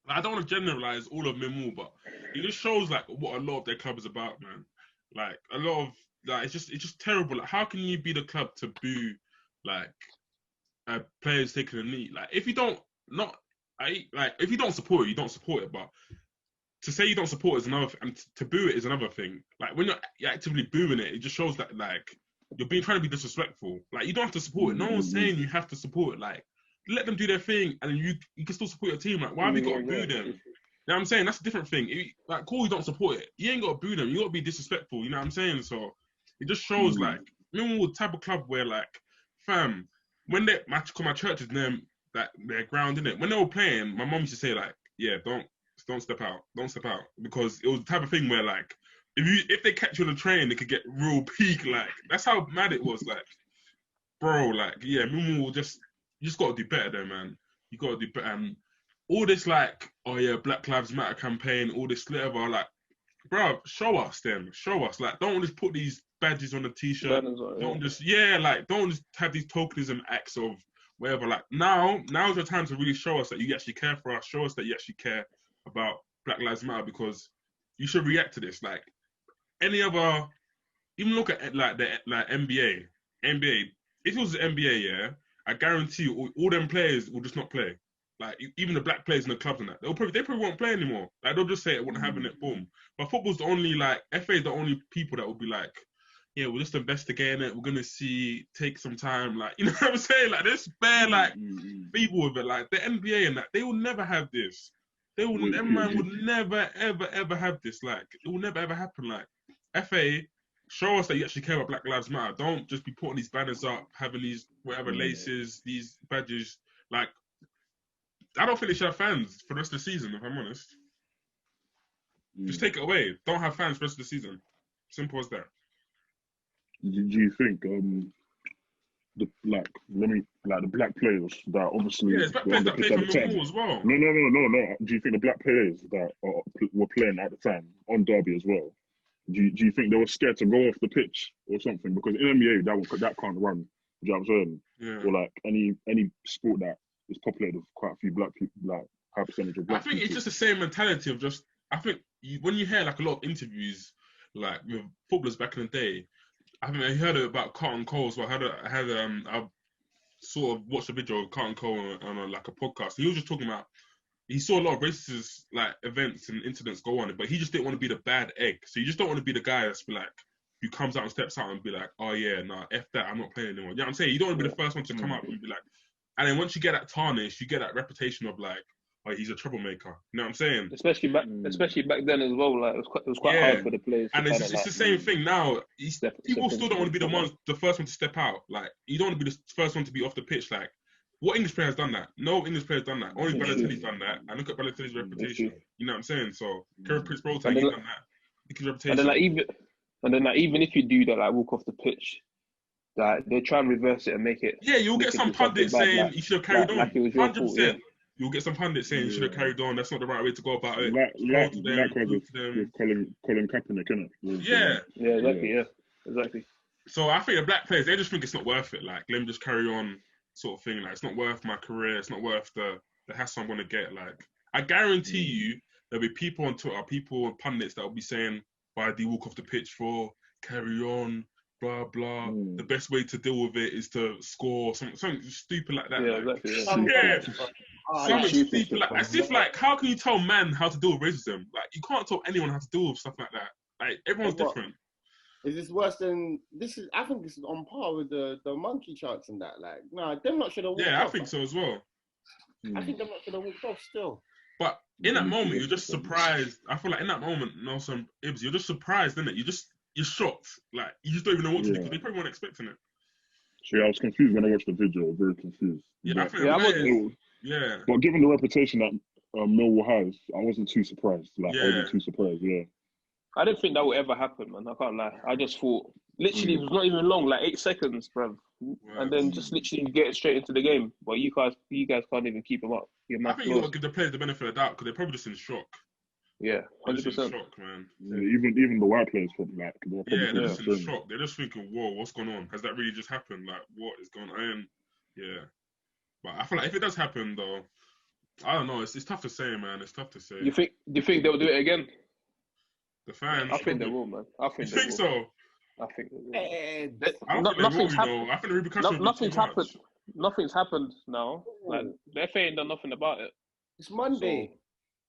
I don't want to generalize all of them all, but it just shows like what a lot of their club is about, man. Like a lot of like it's just terrible. Like, how can you be the club to boo like players taking a knee? Like if you don't if you don't support it, you don't support it. But to say you don't support it is another, and to boo it is another thing. Like when you're actively booing it, it just shows that like you're trying to be disrespectful. Like you don't have to support it. No one's saying you have to support it. Like let them do their thing, and you can still support your team. Like why have you got to boo them? You know what I'm saying? That's a different thing. Like cool, you don't support it. You ain't got to boo them. You got to be disrespectful. You know what I'm saying? So it just shows like the type of club where like fam, when my church is near that their ground in it. When they were playing, my mum used to say like, yeah, don't step out, because it was the type of thing where like if they catch you on the train, they could get real peak. Like that's how mad it was. Like, bro, like yeah, you just got to do better there, man. You got to do better. All this like, oh yeah, Black Lives Matter campaign, all this whatever. Like, bro, show us. Like, don't just put these badges on the t-shirt. Don't just have these tokenism acts of whatever. Like now's the time to really show us that you actually care for us. Show us that you actually care about Black Lives Matter, because you should react to this. Like any other, even look at like the NBA. If it was the NBA, yeah, I guarantee you all them players will just not play. Like even the black players in the clubs and that, they probably won't play anymore. Like they'll just say it, won't having it, boom. But football's the only like FA is the only people that will be like, yeah, we're just investigating it. We're gonna take some time. Like you know what I'm saying? Like there's bare like people with it. Like the NBA and that, they will never have this. Everyone would never ever have this. Like it will never ever happen. Like FA, show us that you actually care about Black Lives Matter. Don't just be putting these banners up, having these whatever laces, these badges. Like I don't think they should have fans for the rest of the season, if I'm honest. Just take it away. Don't have fans for the rest of the season. Simple as that. Do you think the black players that obviously there's black players that play for Millwall as well. No. Do you think the black players that were playing at the time on Derby as well? Do you think they were scared to go off the pitch or something? Because in NBA that can't run. Do you know what I'm saying? Yeah. Or like any sport that is populated with quite a few black people, like high percentage of black people. I think it's just the same mentality of just. I think when you hear like a lot of interviews like with footballers back in the day, I think I heard about Carlton Cole. So I sort of watched a video of Carlton Cole on like a podcast. He was just talking about he saw a lot of racist like events and incidents go on, but he just didn't want to be the bad egg. So you just don't want to be the guy that's be like who comes out and steps out and be like, oh yeah, nah, F that, I'm not playing anymore. You know what I'm saying? You don't want to be the first one to come up and be like, and then once you get that tarnish, you get that reputation of like, oh, he's a troublemaker. You know what I'm saying? Especially back then as well. Like it was quite hard for the players. And it's the same thing now. People still don't want to be the first one to step out. Like you don't want to be the first one to be off the pitch. Like what English player has done that? No English player has done that. Only Balotelli's done that. And look at Balotelli's reputation. You know what I'm saying? So Kieran Prince-Boateng, he's done that. His reputation. And then even if you do that, like walk off the pitch, like they try and reverse it and make it. Yeah, you'll get some pundits saying you should have carried on. Like it was your 100%. Fault, yeah. You'll get some pundits saying you should have carried on. That's not the right way to go about it. Likewise with Colin Kaepernick, innit? Yeah, exactly. Yeah, exactly. So I think the black players, they just think it's not worth it. Like, let me just carry on, sort of thing. Like, it's not worth my career. It's not worth the hassle I'm gonna get. Like, I guarantee you, there'll be people on Twitter, people and pundits that will be saying, "Why do you walk off the pitch for? Carry on." Blah blah. The best way to deal with it is to score something stupid like that. Yeah, like, exactly. Something stupid like as if like how can you tell man how to deal with racism? Like you can't tell anyone how to deal with stuff like that. Like everyone's different. Is this worse than this? I think this is on par with the monkey charts and that. Like, nah, them not should have. Yeah, I think so as well. I think them not should have walked off still. But in that moment, you're just surprised. I feel like in that moment, Nosa, Ibs, you're just surprised, isn't it? You're shocked. Like you just don't even know what to do because they probably weren't expecting it. So yeah, I was confused when I watched the video. Very confused. Yeah, I think Yeah. But given the reputation that Millwall has, I wasn't too surprised. I Yeah. wasn't too surprised. Yeah. I didn't think that would ever happen, man. I can't lie. I just thought, literally, it was not even long, like 8 seconds, bruv. And then just literally get straight into the game. But you guys can't even keep them up. I think you got to give the players the benefit of the doubt because they're probably just in shock. Yeah, 100%. Shock, man. Yeah, even the white players probably like. They're just in shock. They're just thinking, "Whoa, what's going on? Has that really just happened? Like, what is going on?" Yeah, but I feel like if it does happen, though, I don't know. It's tough to say, man. It's tough to say. Do you think they'll do it again? The fans. I think they will, man. I think they will. So? I think they will. I don't think they will, though. I think the repercussions. Nothing's happened. Nothing's happened now. Like the FA ain't done nothing about it. It's Monday. So,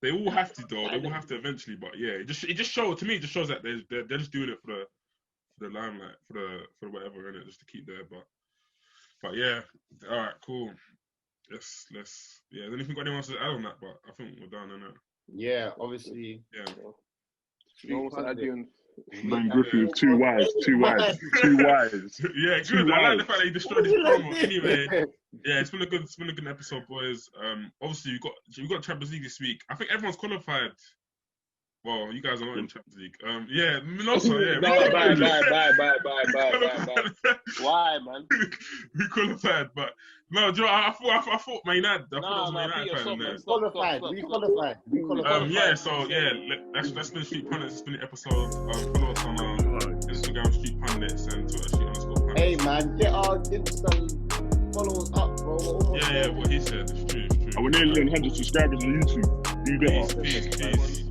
they will have to, though. They will have to eventually. But yeah, it just shows that they're just doing it for the limelight, for the whatever in it, just to keep there. But yeah, all right, cool. Let's yeah. Anything got anyone else to add on that? But I think we're done on it. Yeah, obviously. Yeah. Ben Griffey with two wides. Yeah, good. I like the fact that he destroyed his promo. Anyway, yeah, it's been a good episode, boys. Obviously we got Champions League this week. I think everyone's qualified. Well, you guys are not in Champions League. Yeah, Nosa, yeah. Bye. Why, man? We qualified, but no, Joe. I thought Man United. I thought it was Man United fan. We qualified. Yeah. So yeah, that's been Street Pundits. It's been the episode. Follow us on Instagram, Street Pundits, and Twitter, Street_Pundits. Hey man, get our Insta followers up, bro. Yeah. What he said. It's true. We're nearly 100 subscribers on YouTube. Do better. Peace.